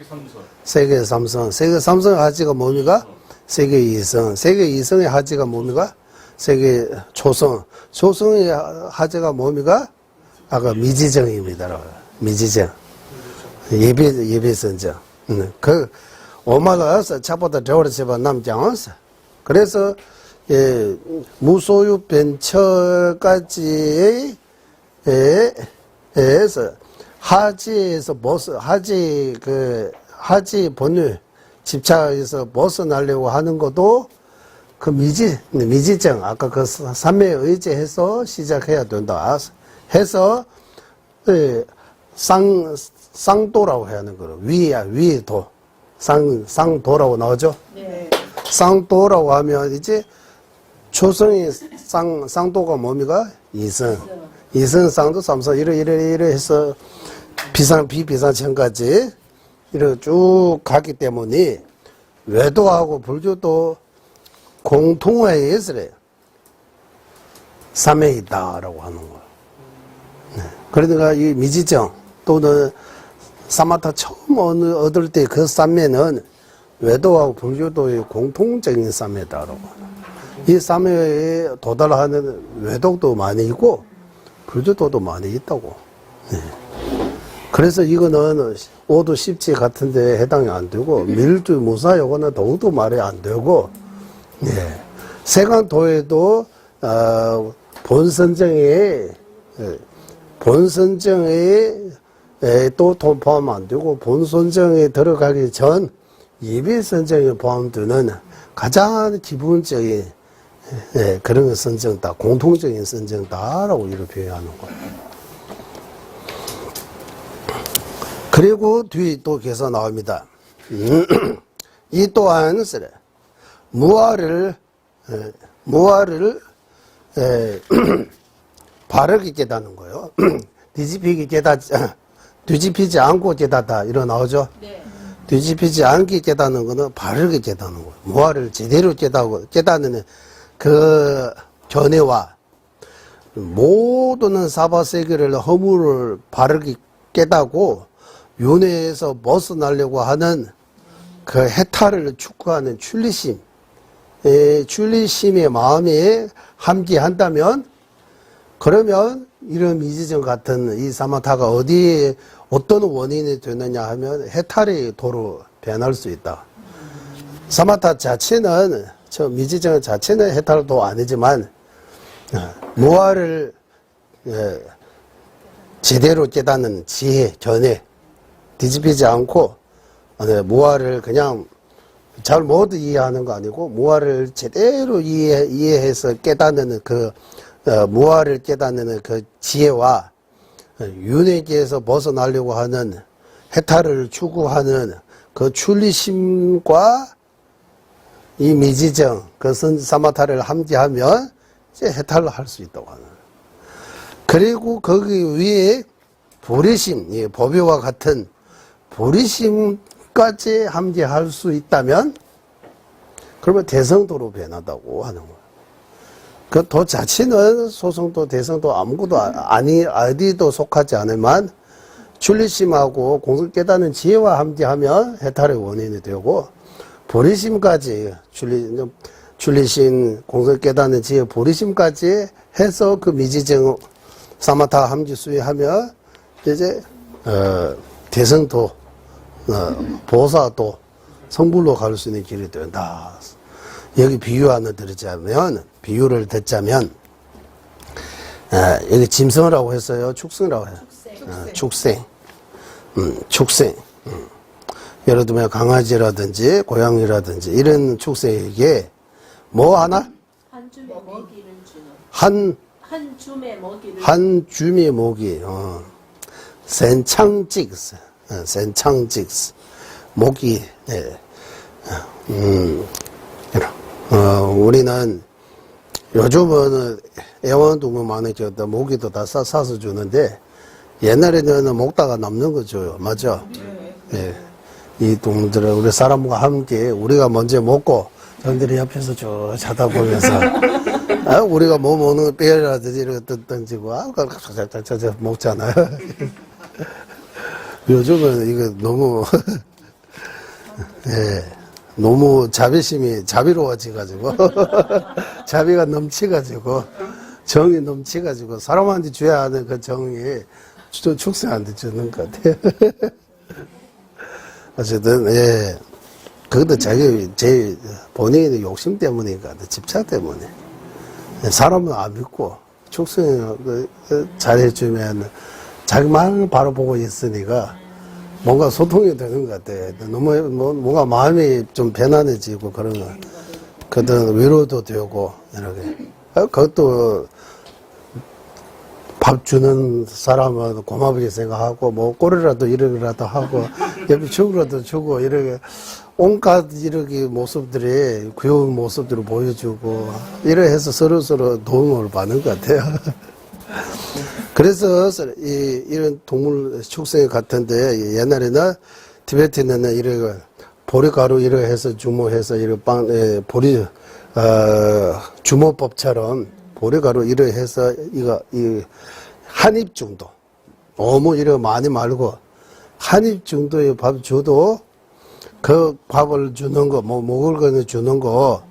세계삼성. 세계삼성의 하지가 뭡니까? 세계이성. 세계이성의 하지가 뭡니까? 세계초성. 초성의 하지가 뭡니까? 아까 미지정입니다. 미지정. 예비선정. 오마가서 차보다 저월세바 남장어서. 그래서 무소유 벤처까지의 에서 하지에서 하지 본율 집착에서 벗어나려고 하는 것도 그 미지정 아까 그 삼매에 의지해서 시작해야 된다 해서 쌍도라고 해야 하는 거로 위의 도 쌍도라고 나오죠. 네. 쌍도라고 하면 이제 초성이 쌍도가 뭡니까? 이성, 쌍도, 삼성, 이래 해서 비비상천까지 이렇게 쭉 가기 때문에 외도하고 불교도 공통의 예술에 삼매이다라고 하는 거예요. 네. 그러니까 이 미지정, 또는 사마타 처음 얻을 때 그 쌈매는 외도하고 불교도의 공통적인 쌈매다라고. 이 쌈매에 도달하는 외도도 많이 있고 불교도도 많이 있다고. 네. 그래서 이거는 오도 십지 같은 데 해당이 안 되고 밀주 무사 요거는 더욱더 말이 안 되고, 네. 세간도에도 본선정에 또 포함 안 되고 본선정에 들어가기 전 예비선정에 포함되는 가장 기본적인 그런 선정다, 공통적인 선정다라고 이렇게 표현하는 거예요. 그리고 뒤에 또 계속 나옵니다. 이 또한 무아를 바르게 깨닫는 거예요. 뒤집히지 않고 깨닫다 이런 나오죠. 네. 뒤집히지 않게 깨닫는 거는 바르게 깨닫는 거예요. 무아를 제대로 깨닫는 그 견해와 모든 사바세계를 허물을 바르게 깨닫고 윤회에서 벗어나려고 하는 그 해탈을 추구하는 출리심의 마음에 함께한다면, 그러면 이런 미지정 같은 이 사마타가 어디에 어떤 원인이 되느냐 하면 해탈의 도로 변할 수 있다. 사마타 자체는, 저 미지정 자체는 해탈도 아니지만 무아를 제대로 깨닫는 지혜, 견해, 뒤집히지 않고 무아를 그냥 잘못 이해하는 거 아니고 무아를 제대로 이해해서 깨닫는 그 무아를 깨닫는 그 지혜와 윤회계에서 벗어나려고 하는 해탈을 추구하는 그 출리심과 이 미지정, 그 사마타를 함께하면 이제 해탈을 할 수 있다고 하는. 그리고 거기 위에 보리심, 법요와 같은 보리심까지 함께할 수 있다면, 그러면 대성도로 변한다고 하는 거예요. 그 도 자체는 소성도, 대성도 아무것도 어디도 속하지 않으면 출리심하고 공을 깨닫는 지혜와 함께하면 해탈의 원인이 되고, 보리심까지 출리심, 공을 깨닫는 지혜, 보리심까지 해서 그 미지정 사마타 함지 수행하면 이제 대성도, 보사도, 성불로 갈 수 있는 길이 된다. 여기 비유를 듣자면, 여기 짐승이라고 했어요? 축생이라고 해요? 축생. 축생. 예를 들면 강아지라든지 고양이라든지 이런 축생에게 뭐 하나? 한 줌의 먹이를 주는. 한 줌의 먹이를. 한 줌의 모기. 센창직스. 센창직스. 모기. 예. 우리는 요즘은 애완동물 많아졌다. 모기도 다 사서 주는데, 옛날에는 먹다가 남는 거 줘요. 맞죠? 예. 이 동물들은 우리 사람과 함께 우리가 먼저 먹고 저들이 옆에서 쭉 자다 보면서 우리가 뭐 먹는 거 빼라든지 이렇게 던지고 저 먹잖아요. 요즘은 이거 너무 예, 너무 자비로워져가지고 자비가 넘치가지고 정이 넘치가지고 사람한테 줘야 하는 그 정이 축생한테 주는 것 같아요. 어쨌든, 예. 그것도 제 본인의 욕심 때문이니까, 집착 때문에. 사람은 안 믿고, 축생 잘해주면 자기만 바로 보고 있으니까 뭔가 소통이 되는 것 같아. 너무, 뭔가 마음이 좀 편안해지고 그런 거. 그든 위로도 되고, 이렇게. 그것도 밥 주는 사람은 고맙게 생각하고, 뭐, 꼴이라도 이러기라도 하고, 옆에 죽으라도 주고, 이렇게, 온갖 이렇게 모습들이, 귀여운 모습들을 보여주고, 이래 해서 서로서로 도움을 받는 것 같아요. 그래서, 이런 동물 축생 같은데, 옛날에는, 티베트는 이렇게, 보리가루 이렇게 해서 주모해서, 이렇게 주모법처럼, 보리가루 이렇게 해서 이 한 입 정도 너무 이렇게 많이 말고 한 입 정도의 밥 줘도 그 밥을 주는 거, 먹을 거는 주는 거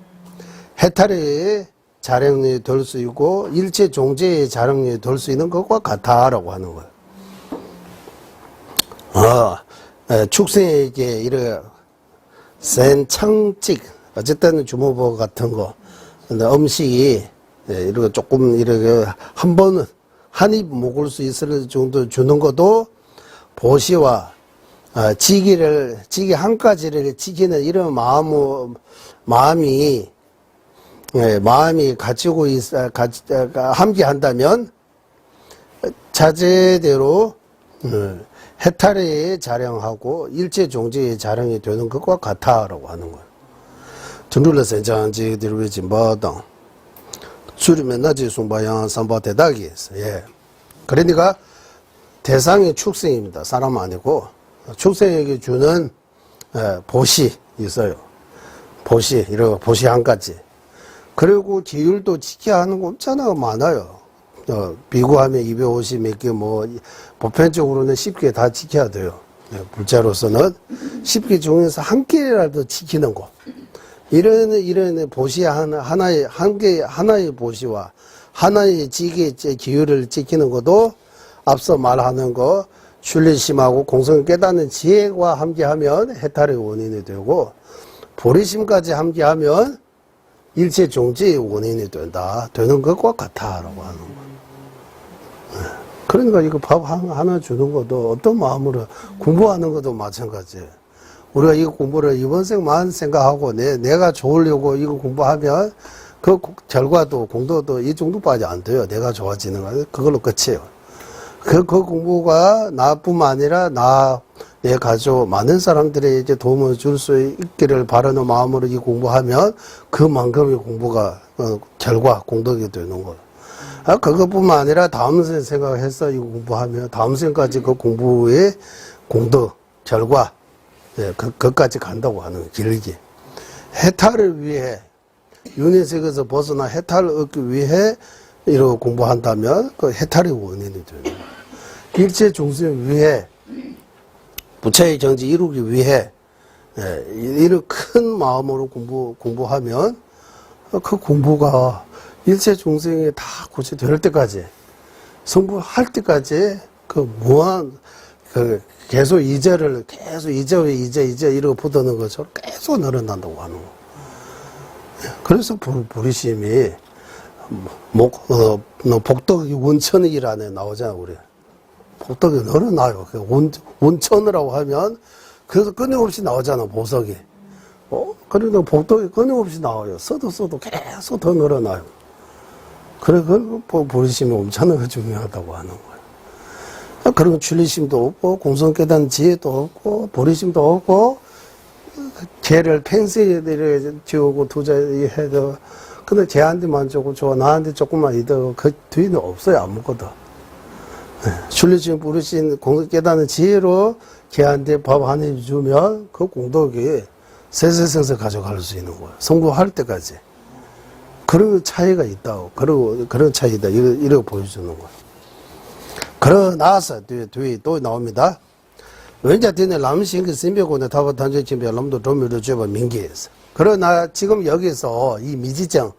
해탈의 자령이 될 수 있고 일체 종제의 자령이 될 수 있는 것과 같다라고 하는 거예요. 축생에게 이렇게 센 창찍, 어쨌든 주먹밥 같은 거, 근데 음식이 이렇게 조금 이렇게 한 번은 한 입 먹을 수 있을 정도 주는 것도 보시와 지기 한 가지를 지키는 이런 마음이 가지고 있어 함께한다면 자제대로 해탈의 자령하고 일체 종제의 자령이 되는 것과 같아라고 하는 거예요. 전둘러서 장지들의 진바당 수리면 나지 송바양 삼바 대닥이 예. 그러니까 대상이 축생입니다. 사람 아니고 축생에게 주는 보시 있어요. 보시 이런 보시 한 가지. 그리고 기율도 지켜야 하는 거 엄청나게 많아요. 비구하면 250 몇 개 보편적으로는 10개 다 지켜야 돼요. 불자로서는 10개 중에서 한 개라도 지키는 거. 이런 보시 하나의 보시와 하나의 지기의 기율을 지키는 것도 앞서 말하는 거 출리심하고 공성을 깨닫는 지혜와 함께하면 해탈의 원인이 되고 보리심까지 함께하면 일체 종지의 원인이 되는 것과 같아라고 하는 거예요. 그러니까 이거 밥 하나 주는 것도 어떤 마음으로 공부하는 것도 마찬가지예요. 우리가 이 공부를 이번 생만 생각하고 내가 좋으려고 이거 공부하면 그 결과도 공도도 이 정도까지 안 돼요. 내가 좋아지는 거 그걸로 끝이에요. 그 공부가 나뿐만 아니라 내 가족 많은 사람들에게 도움을 줄 수 있기를 바라는 마음으로 이 공부하면 그만큼의 공부가 결과 공덕이 되는 거예요. 그것뿐만 아니라 다음 생 생각해서 이거 공부하면 다음 생까지 그 공부의 공덕 결과 그것까지 간다고 하는 길게 해탈을 위해 윤회색에서 벗어나 해탈을 얻기 위해 이러고 공부한다면 그 해탈의 원인이 되는 거예요. 일체 중생 위해 부처의 경지 이루기 위해 이런 큰 마음으로 공부하면 그 공부가 일체 중생이 다 고쳐될 때까지 성불할 때까지 그 무한 계속 이제 이러고 붙는 것처럼 계속 늘어난다고 하는 거. 그래서 부리심이 복덕이 원천이라는 나오잖아 우리. 복덕이 늘어나요. 원천이라고 하면 그래서 끊임없이 나오잖아 보석이. 그러니까 복덕이 끊임없이 나와요. 써도 계속 더 늘어나요. 그래 그 부리심이 엄청나게 중요하다고 하는 거예요. 그런 출리심도 없고 공성 깨닫는 지혜도 없고 부리심도 없고 걔를 평생에 지우고 투자해도 근데 걔한테만 조금 좋아 나한테 조금만 이더 그 뒤는 없어요 아무것도. 출리심 부리심 공성 깨닫는 지혜로 걔한테 밥 한 입 주면 그 공덕이 세세생세 가져갈 수 있는 거예요. 성공할 때까지. 그런 차이가 있다고. 그런 차이다. 이렇게 보여주는 거예요. 그러고 나서 뒤에 또 나옵니다. 왠자 뒤에 남신그 신비고는 타바 단죄침비 남도 도미로 죄바 민기에서. 그러나 지금 여기서 이 미지정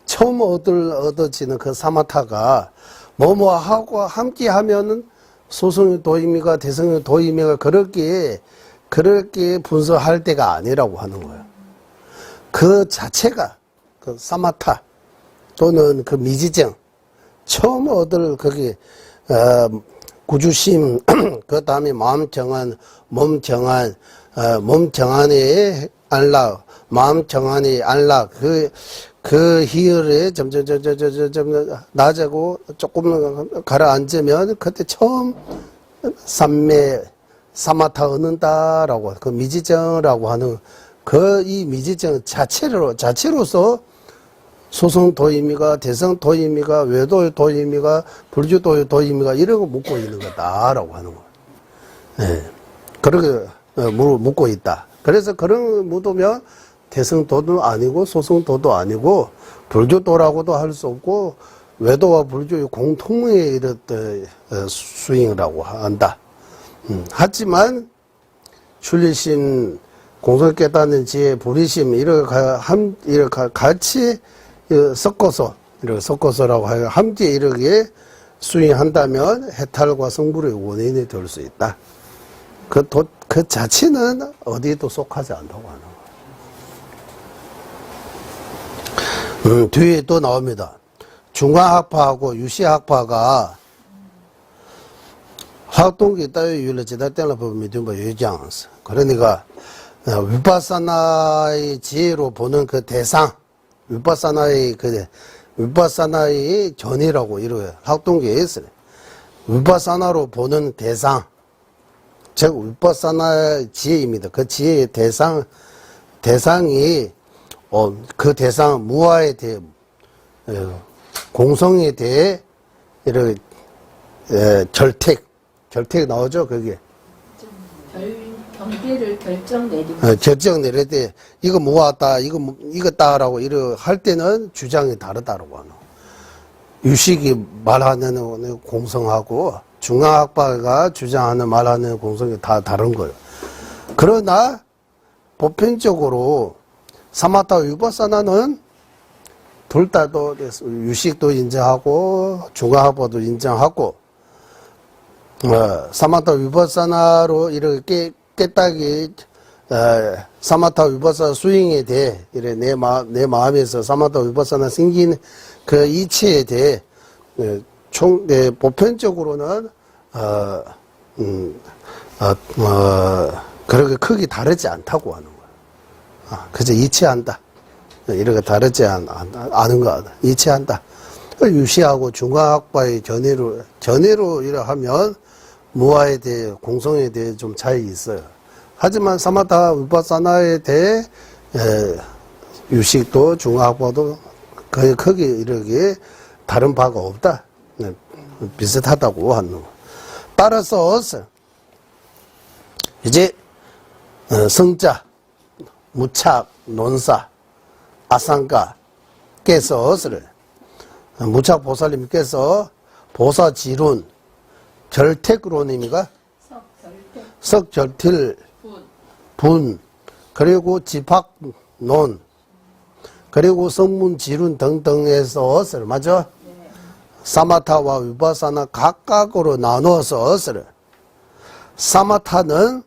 처음 얻어지는 그 사마타가 뭐하고 함께 하면은 소성의 도의미가 대성의 도의미가 그렇게 분석할 때가 아니라고 하는 거예요. 그 자체가 그 사마타 또는 그 미지정 처음 얻을 거기 구주심 그 다음에 몸 정안의 안락 마음 정안의 안락 그 희열에 점점 낮아고 조금 가라앉으면 그때 처음 사마타 얻는다라고 그 미지정이라고 하는 그 이 미지정 자체로서 소성 도의미가 대성 도의미가 외도 도의미가 불주 도의미가 이런 거 묻고 있는 거다라고 하는 거. 그렇게 묻고 있다. 그래서 그런 거 묻으면 대성도도 아니고 소성도도 아니고 불교도라고도 할 수 없고 외도와 불교의 공통의 이렇듯 수행이라고 한다. 하지만 출리심, 공성 깨닫는 지혜, 불의심 이렇게 같이 섞어서라고 하여 함께 이렇게 수행한다면 해탈과 성불의 원인이 될 수 있다. 그 자체는 어디에도 속하지 않다고 하는 거예요. 뒤에 또 나옵니다. 중화학파하고 유시학파가 활동기 따위 유를 제달되는 법을 믿음과 유지하면서 그러니까 위파사나의 지혜로 보는 그 대상, 위파사나의 전이라고 이루어요. 활동기에 있어요. 위파사나로 보는 대상, 즉 위파사나의 지혜입니다. 그 지혜의 대상이 그 대상 무아에 대해 공성에 대해 이렇게 결택 나오죠 그게. 경계를 결정 내리고. 결정 내릴 때 이거 무아다 이거다라고 이러 할 때는 주장이 다르다라고 하노. 유식이 말하는 공성하고 중앙학파가 주장하는 말하는 공성이 다 다른 거예요. 그러나 보편적으로 사마타 위파사나는 둘 다도 유식도 인정하고 중앙학파도 인정하고 사마타 위파사나로 이렇게 깨닫기 사마타 위파사나 수행에 대해 이래 내 마음에서 사마타 위파사나 생긴 그 이치에 대해 보편적으로는 그렇게 크게 다르지 않다고 하는 거야. 그저 이치한다. 이렇게 다르지 않은 거 이치한다. 유시하고 중화학파의 견해로 이래 하면 무아에 대해 공성에 대해 좀 차이 있어요. 하지만 사마타 위파사나에 대해 유식도 중화학파도 거의 크게 이렇게 다른 바가 없다. 비슷하다고 하는 거. 따라서 이제 성자, 무착, 논사, 아상가께서 무착 보살님께서 보사지론, 결택론입니까? 석결til, 분, 그리고 집학론, 그리고 성문지론 등등에서 맞아? 네. 사마타와 위파사나 각각으로 나누어서 사마타는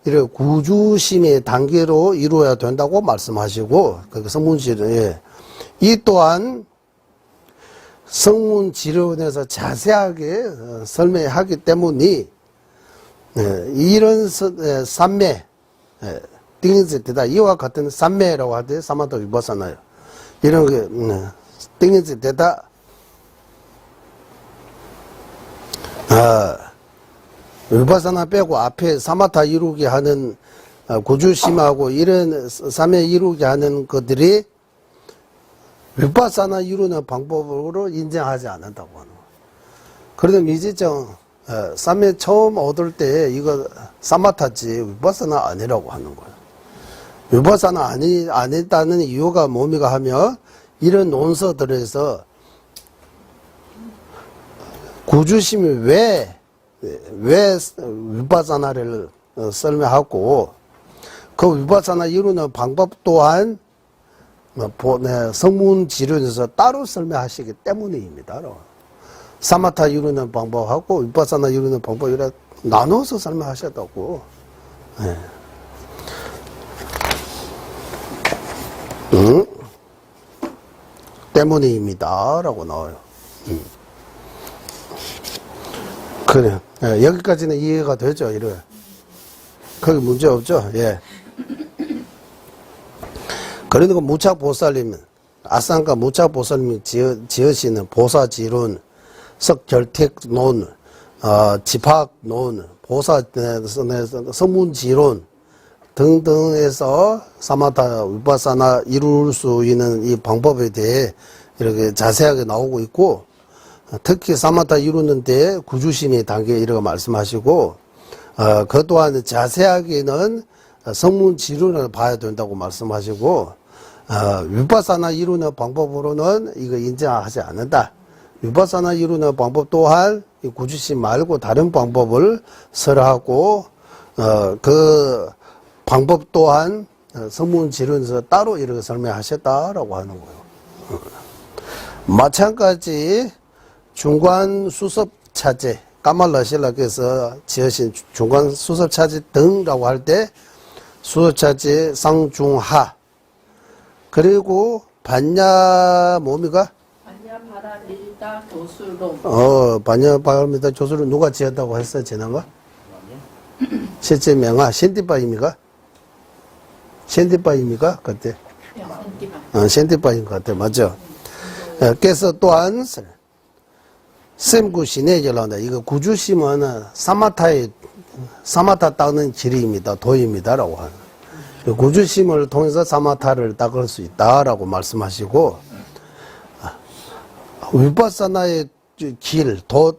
이렇게 구주심의 단계로 이루어야 된다고 말씀하시고 그 성문지론 이 또한 성문지론에서 자세하게 설명하기 때문에 이런 삼매 띵인스테다 이와 같은 삼매라고 할 때 사마타 위파사나요. 이런 게 띵인스테다 위파사나 빼고 앞에 사마타 이루게 하는 구주심하고 이런 삼매 이루게 하는 것들이 위파사나 이루는 방법으로 인정하지 않는다고 하는 거예요. 그런데 미지정 삼매 처음 얻을 때 이거 사마타지 위파사나 아니라고 하는 거예요. 위파사나 아니다는 이유가 뭡니까 하면 이런 논서들에서 구주심이 왜 위파사나를 설명하고 그 위파사나 이루는 방법 또한 성문지론에서 따로 설명하시기 때문입니다. 사마타 이루는 방법하고 위파사나 이루는 방법이라 나눠서 설명하셨다고. 때문입니다. 라고 나와요. 그래. 여기까지는 이해가 되죠? 이래. 거기 문제 없죠? 예. 그러니까 무착보살님은, 아상가 무착보살님이 지으시는 보사지론, 석결택론, 집학론, 성문지론 등등에서 사마타 위파사나 이룰 수 있는 이 방법에 대해 이렇게 자세하게 나오고 있고, 특히 사마타 이루는데 구주심의 단계 이렇게 말씀하시고, 그 또한 자세하게는 성문지론을 봐야 된다고 말씀하시고, 위파사나 이루는 방법으로는 이거 인정하지 않는다. 위파사나 이루는 방법 또한 이 구주심 말고 다른 방법을 설하고 그 방법 또한 성문지론에서 따로 이렇게 설명하셨다라고 하는 거예요. 마찬가지 중간 수습 차제 까말라실라께서 지으신 중간 수습 차제 등이라고 할 때 수습 차제 상중하 그리고 반야 뭡니까? 반야바라밀다 교수론. 반야바라밀다 교수론 누가 지었다고 했어요? 지난거? 실제 명화 신디바입니까? 신디바입니까? 그때? 신디바인 것 같아. 맞죠? 그래서 또한 샘구시내절한다. 이거 구주심은 사마타 닦는 길입니다. 도입니다라고 하는. 구주심을 통해서 사마타를 닦을 수 있다라고 말씀하시고 위파사나의 길, 도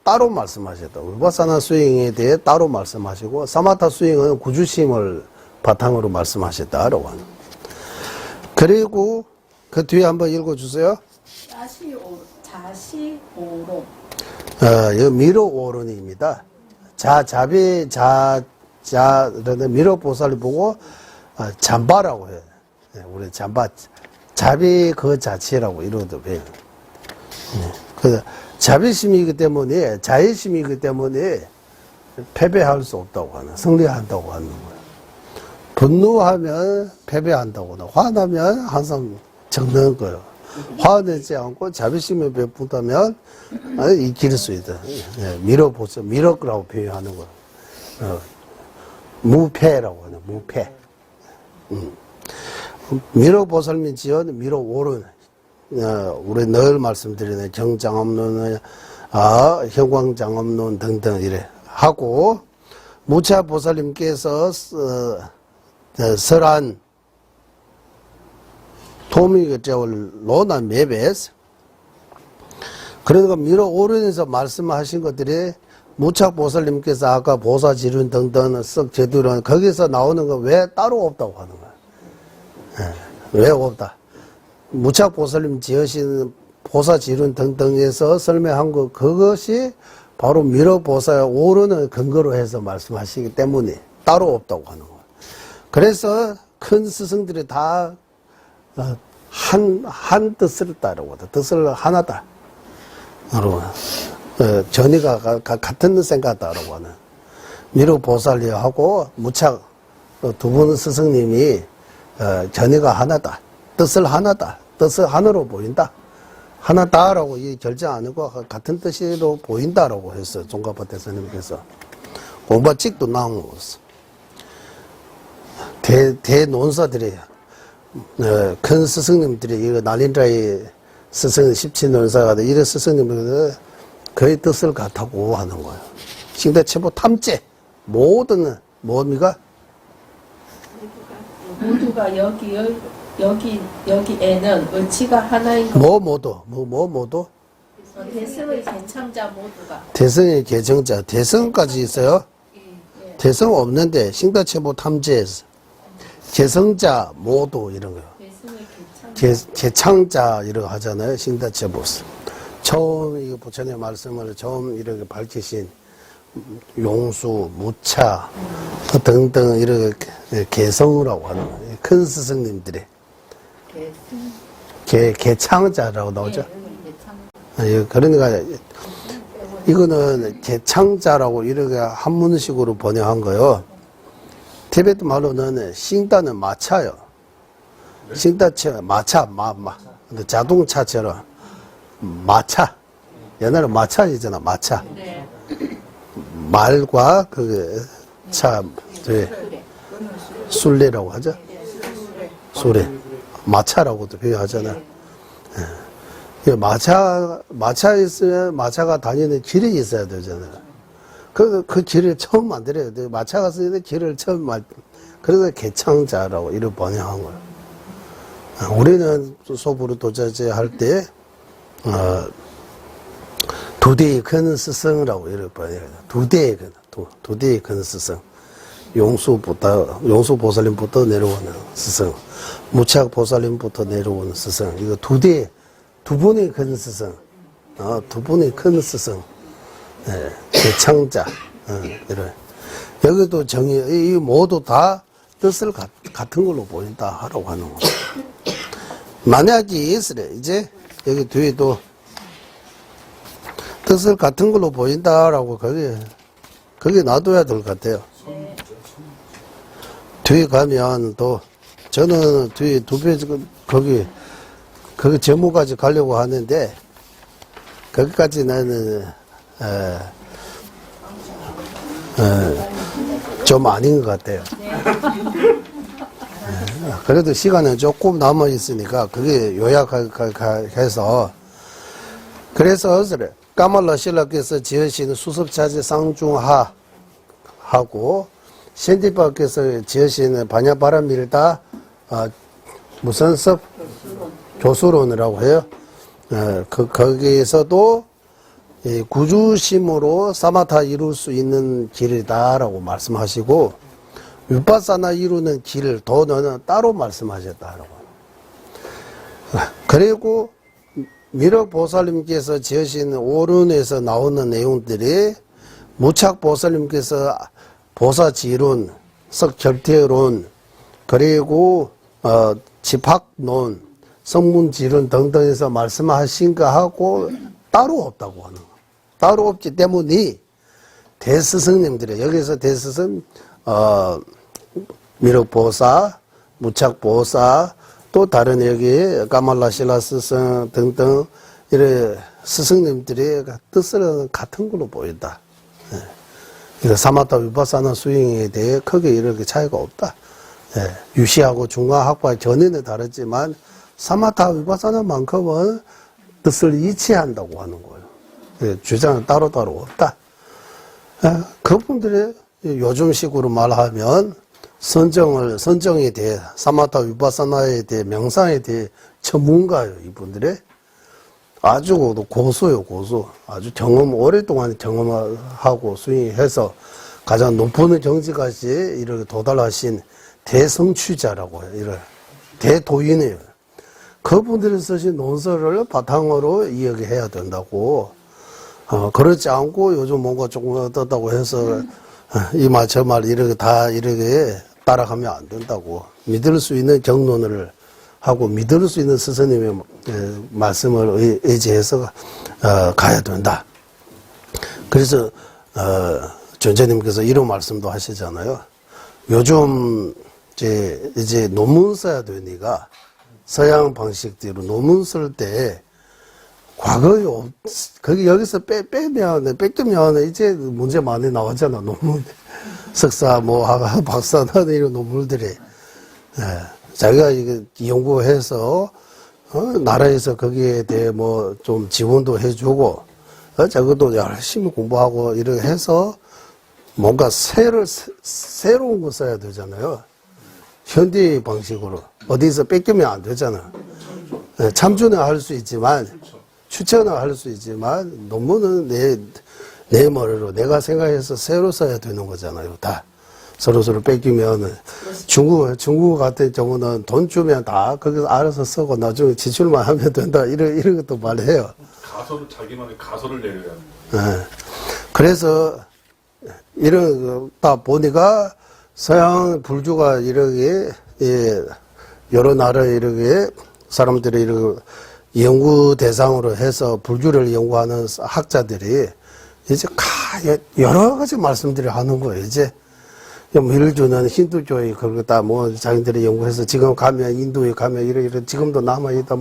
따로 말씀하셨다. 위파사나 수행에 대해 따로 말씀하시고 사마타 수행은 구주심을 바탕으로 말씀하셨다라고 하는. 그리고 그 뒤에 한번 읽어주세요. 자시오론. 이 미로오론입니다. 미로보살을 보고 잠바라고 해요. 우리 잠바, 자비 그 자체라고 이러도 해요. 그 자비심이기 때문에, 자의심이기 때문에 패배할 수 없다고 하는, 승리한다고 하는 거예요. 분노하면 패배한다고 하는, 화나면 항상 적는 거예요. 화내지 않고 자비심을 베푼다면 이길 수 있다. 미러보살, 미러라고 표현하는 거예요. 무패라고 하는, 무패. 미러보살민 지연, 미러오른. 우리 늘 말씀드리는 경장업론, 형광장업론 등등 이래 하고, 무차보살님께서 설한 도미게제월 로나 메베스 그러니까 미러오른에서 말씀하신 것들이 무착보살님께서 아까 보사지륜 등등 썩 제도론 거기서 나오는 거 왜 따로 없다고 하는 거야. 왜 없다. 무착보살님 지으신 보사지륜 등등에서 설명한 거 그것이 바로 미러보사의 오른을 근거로 해서 말씀하시기 때문에 따로 없다고 하는 거야. 그래서 큰 스승들이 다 한 뜻을 따르고 뜻을 하나다. 여러분, 전이가 같은 생각다라고 하는 미륵보살리하고 무착 두 분 스승님이 전이가 하나다. 뜻을 하나다. 뜻을 하나로 보인다. 하나다라고 이 결정하는 거 같은 뜻으로 보인다라고 했어요. 종가파 대사님께서 공부직도 나오고 대논사들이 큰 스승님들이 이거 날린자의 스승 17논사가 이런 스승님들은 거의 뜻을 같다고 하는 거예요. 신대 최고 탐제 모든 뭡니까? 모두가 여기에는 의치가 하나인 것. 모두 대승의 개창자 모두가. 대성의 개정자 대성까지 있어요. 대성 없는데 신대 최고 탐제에서 개성자 모두 이런 거요. 개창자 이런 거 하잖아요. 신다체 보스. 처음 이 부처님 말씀을 처음 이렇게 밝히신 용수, 무차 등등 이렇게 개성이라고 하는 거예요. 큰 스승님들이 개창자라고 나오죠. 그러니까 이거는 개창자라고 이렇게 한문식으로 번역한 거요. 티베트 말로는 싱다는 마차요. 싱다체 마차 자동차처럼 마차. 옛날에 마차이잖아. 마차. 말과 그 차 술래라고 하죠. 술래. 마차라고도 표현하잖아. 마차 있으면 마차가 다니는 길이 있어야 되잖아요. 그 길을 처음 만들어야 돼. 마차가 쓰는 길을 처음 그래서 개창자라고 이렇게 번역한 거예요. 우리는 소부로 도자제 할 때, 두 대의 큰 스승이라고 이렇게 번역해요. 두 대의 큰 스승. 용수보살님부터 내려오는 스승. 무착보살님부터 내려오는 스승. 이거 두 분의 큰 스승. 두 분이 큰 스승, 예, 대창자, 이런. 여기도 이 모두 다 뜻을 같은 걸로 보인다 하라고 하는 거. 만약에 이제 여기 뒤에도 뜻을 같은 걸로 보인다라고 거기 놔둬야 될 것 같아요. 뒤에 가면 또 저는 뒤에 두 페이지 거기 제목까지 가려고 하는데 거기까지 나는 좀 아닌 것 같아요. 그래도 시간은 조금 남아 있으니까 그게 요약해서 그래서 까말라 신라께서 지으신 수습차지 쌍중하 하고 신디파께서 지으신 반야바라밀다 무슨 섭 교수론이라고 해요. 거기에서도 이 구주심으로 사마타 이룰 수 있는 길이다라고 말씀하시고 위파사나 이루는 길을 너는 따로 말씀하셨다라고. 그리고 미륵보살님께서 지으신 오륜에서 나오는 내용들이 무착보살님께서 보사지론, 석결태론, 그리고 집학론, 성문지론 등등에서 말씀하신 거하고 따로 없다고 하는 거. 따로 없기 때문에 대스승님들이 여기서 대스승 미륵보사, 무착보사, 또 다른 여기 까말라실라 스승 등등 이런 스승님들의 뜻은 같은 걸로 보인다. 그래서 사마타 위파사나 수행에 대해 크게 이렇게 차이가 없다. 유시하고 중화학과 견해는 다르지만 사마타 위파사나만큼은 뜻을 이치한다고 하는 거예요. 주장은 따로따로 없다. 그분들의 요즘식으로 말하면 선정에 대해 사마타 위파사나에 대해 명상에 대해 전문가예요. 이분들의 아주 고수요, 고수. 아주 오랫동안 경험하고 수행해서 가장 높은 경지까지 이렇게 도달하신 대성취자라고 해요. 이런 대도인이에요. 그분들이 쓰신 논설을 바탕으로 이야기해야 된다고. 그렇지 않고 요즘 뭔가 조금 어떻다고 해서 이 말 저 말 이렇게 다 이렇게 따라가면 안 된다고. 믿을 수 있는 경론을 하고 믿을 수 있는 스승님의 말씀을 의지해서 가야 된다. 그래서 존재님께서 이런 말씀도 하시잖아요. 요즘 이제 논문 써야 되니까 서양 방식대로 논문 쓸 때 과거에 거기 여기서 뺏기면 이제 문제 많이 나오잖아. 논문 석사 박사 이런 논문들이 자기가 이게 연구해서 나라에서 거기에 대해 좀 지원도 해주고 자기도 열심히 공부하고 이렇게 해서 뭔가 새로운 거 써야 되잖아요. 현대 방식으로 어디서 뺏기면 안 되잖아. 참조는 할 수 있지만 추천은 할 수 있지만 논문은 내 머리로 내가 생각해서 새로 써야 되는 거잖아요. 다 서로 뺏기면 중국 같은 경우는 돈 주면 다 거기서 알아서 쓰고 나중에 지출만 하면 된다 이런 것도 말해요. 자기만의 가설을 내려야 합니다. 그래서 이런 다 보니까 서양 불교가 이렇게 여러 나라 이렇게 사람들이 이렇게 연구 대상으로 해서 불교를 연구하는 학자들이 이제 여러 가지 말씀들을 하는 거예요. 이제 밀주는 힌두교에 그걸 다 자기들이 연구해서 지금 가면 인도에 가면 이렇게 지금도 남아 있다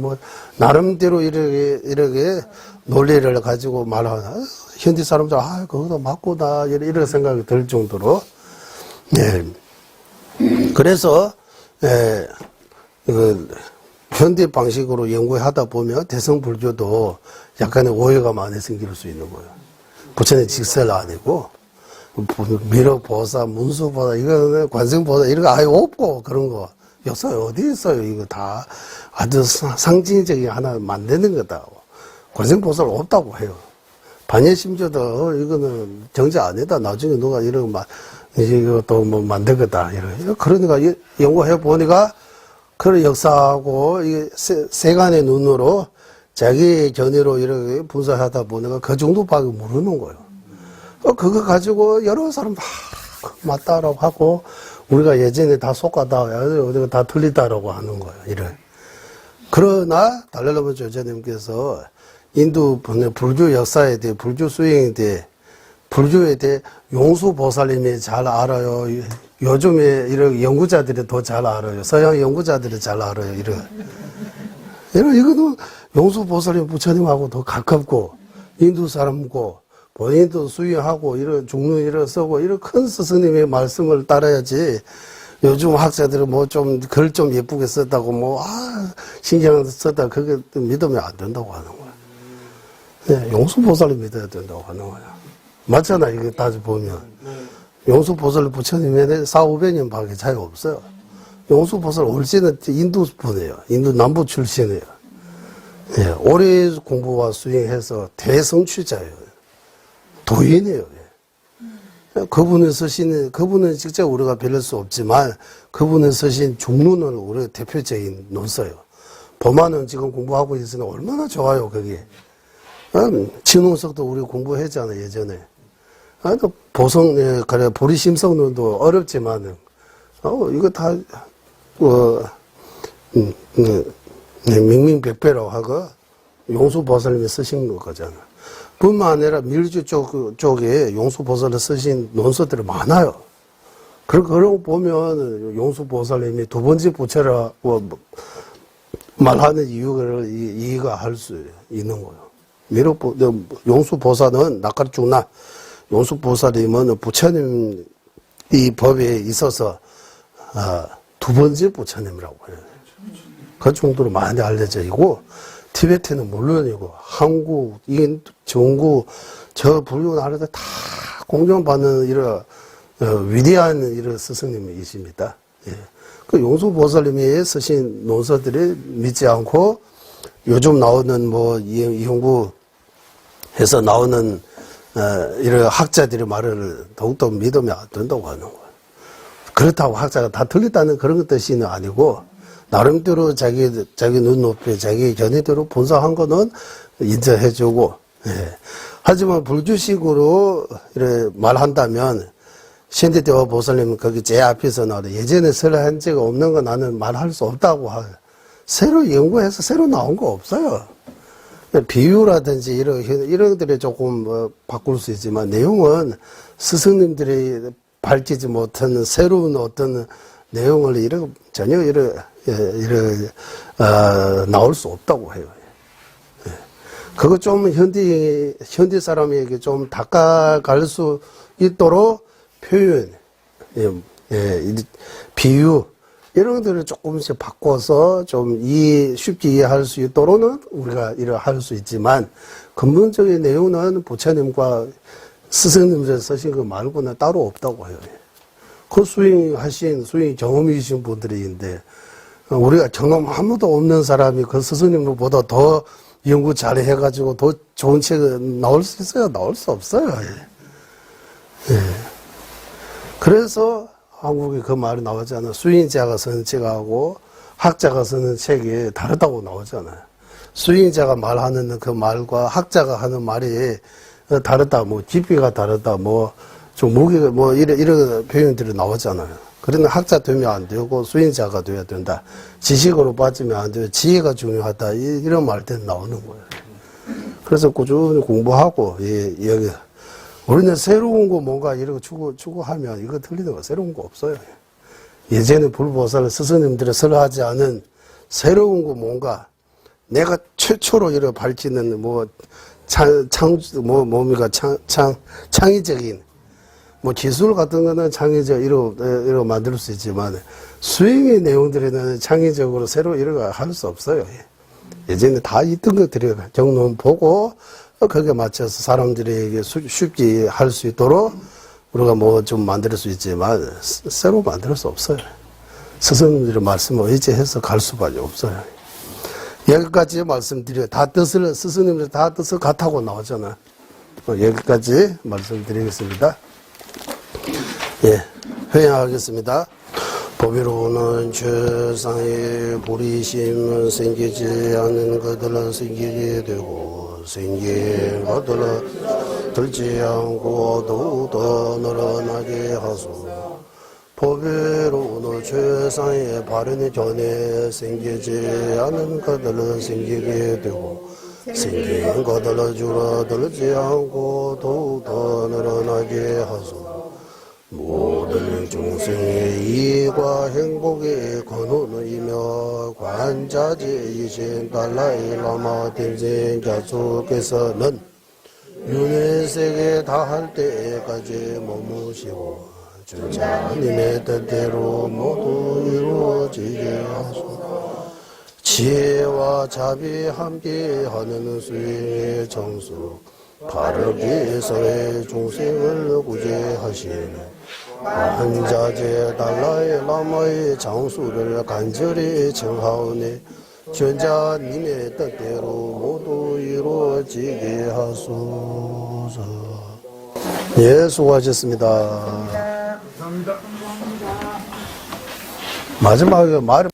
나름대로 이렇게 논리를 가지고 말하나 현지 사람들 그거도 맞구나 이런 생각이 들 정도로 그래서 현대 방식으로 연구하다 보면 대성불교도 약간의 오해가 많이 생길 수 있는 거예요. 부처님 직설 아니고 미륵보사, 문수보사, 이거는 관세음보사 이런 거 아예 없고 그런 거 역사에 어디 있어요? 이거 다 아주 상징적인 하나 만드는 거다. 관세음보사는 없다고 해요. 반예심조도 이거는 정제 아니다. 나중에 누가 이런 이것도 만들 거다. 그러니까 연구해 보니까 그런 역사하고 이게 세간의 눈으로 자기 견해로 이렇게 분석하다 보니까 그 정도밖에 모르는 거예요. 그거 가지고 여러 사람 다 맞다라고 하고 우리가 예전에 다 속았다, 어디가 다 틀리다라고 하는 거예요. 이래. 그러나 달랄라마 조자님께서 인도 불교 역사에 대해, 불교 수행에 대해, 불교에 대해 용수보살님이 잘 알아요. 요즘에 이런 연구자들이 더 잘 알아요. 서양 연구자들이 잘 알아요. 이거는 용수보살님 부처님하고 더 가깝고, 인도 사람고, 본인도 수행하고, 이런 중론 이런 쓰고, 이런 큰 스승님의 말씀을 따라야지, 요즘 학자들은 뭐 좀, 글 좀 예쁘게 썼다고, 신경 썼다, 그게 믿으면 안 된다고 하는 거야. 네, 용수보살님 믿어야 된다고 하는 거야. 맞잖아, 이게 따져보면. 용수보살 부처님에는 400~500년 밖에 차이 없어요. 용수보살 올지는 인도 분이에요. 인도 남부 출신이에요. 예, 오래 공부와 수행해서 대성취자예요. 도인이에요. 예. 그분은 직접 우리가 배울 수 없지만, 그분은 쓰신 중론은 우리가 대표적인 논서예요. 법안은 지금 공부하고 있으니 얼마나 좋아요, 그게. 진홍석도 우리 공부했잖아요, 예전에. 보리심성론도 어렵지만은, 이거 다, 명명백배라고 하고, 용수보살님이 쓰신 거잖아. 뿐만 아니라 밀주 쪽에 용수보살을 쓰신 논서들이 많아요. 그러고 보면, 용수보살님이 두 번째 부처라고 말하는 이유가 할 수 있는 거예요. 용수보살은 낙가르중나, 용수보살님은 부처님 이 법에 있어서 두 번째 부처님이라고 해요. 그 정도로 많이 알려져 있고, 티베트는 물론이고, 한국, 인도, 중국, 저 불교 나라들 다 공경받는 이런 위대한 이런 스승님이십니다. 예. 그 용수보살님이 쓰신 논서들이 믿지 않고, 요즘 나오는 이용구 해서 나오는 이런 학자들의 말을 더욱더 믿으면 안 된다고 하는 거예요. 그렇다고 학자가 다 틀렸다는 그런 뜻은 아니고, 나름대로 자기 눈높이, 자기 견해대로 분석한 거는 인정해주고, 예. 하지만 불교식으로 이렇게 말한다면, 신대대화 보살님은 거기 제 앞에서 나오는데, 예전에 설한 적이 없는 거 나는 말할 수 없다고 하요. 새로 연구해서 새로 나온 거 없어요. 비유라든지 이런 것들이 조금 바꿀 수 있지만, 내용은 스승님들이 밝히지 못한 새로운 어떤 내용을 전혀 나올 수 없다고 해요. 예. 그거 좀 현대 사람에게 좀 닦아갈 수 있도록 표현, 비유, 이런 것들을 조금씩 바꿔서 좀 쉽게 이해할 수 있도록은 우리가 할 수 있지만, 근본적인 내용은 부처님과 스승님들 쓰신 거 말고는 따로 없다고 해요. 그 수행 경험이신 분들인데, 우리가 경험 아무도 없는 사람이 그 스승님보다 더 연구 잘 해가지고 더 좋은 책은 나올 수 있어요? 나올 수 없어요. 예. 그래서 한국에 그 말이 나오잖아요. 수행자가 쓰는 책하고 학자가 쓰는 책이 다르다고 나오잖아요. 수행자가 말하는 그 말과 학자가 하는 말이 다르다, 깊이가 다르다, 좀 무게가, 이런 표현들이 나오잖아요. 그러나 학자 되면 안 되고 수행자가 돼야 된다. 지식으로 빠지면 안 돼요. 지혜가 중요하다. 이런 말들이 나오는 거예요. 그래서 꾸준히 공부하고, 여기, 우리는 새로운 거 뭔가 이런 거 추구하면 이거 틀리는 거 새로운 거 없어요. 예전에 불보살 스승님들이 설하지 않은 새로운 거 뭔가 내가 최초로 이렇게 밝히는 창의적인 기술 같은 거는 창의적 이러 만들 수 있지만 수행의 내용들에는 창의적으로 새로 이런 거 할 수 없어요. 예전에 다 있던 것들이 경론 보고 거기에 맞춰서 사람들에게 쉽게 할 수 있도록 우리가 좀 만들 수 있지만 새로 만들 수 없어요. 스승님들의 말씀을 의지해서 갈 수밖에 없어요. 여기까지 말씀드려요. 스승님들 다 뜻을 같다고 나오잖아요. 여기까지 말씀드리겠습니다. 예, 회양하겠습니다. 법이로는 최상의 보리심 생기지 않는 것들은 생기게 되고 생긴 것들은 들지 않고 더욱더 늘어나게 하소. 법이로는 최상의 바른 견해 생기지 않는 것들은 생기게 되고 생긴 것들은 줄어들지 않고 더욱더 늘어나게 하소. 모든 중생의 이익과 행복의 근원이며 관자재이신 달라이 라마 텐신 자수께서는 윤회 세계 다할 때까지 머무시고 주자님의 뜻대로 모두 이루어지게 하소서. 지혜와 자비 함께하는 수행의 정수 바르게 서의 중생을 구제하시네. 한자재 달라의 라마의 장수를 간절히 청하오니 전자님의 뜻대로 모두 이루어지게 하소서. 예, 수고하셨습니다. 마지막에 말이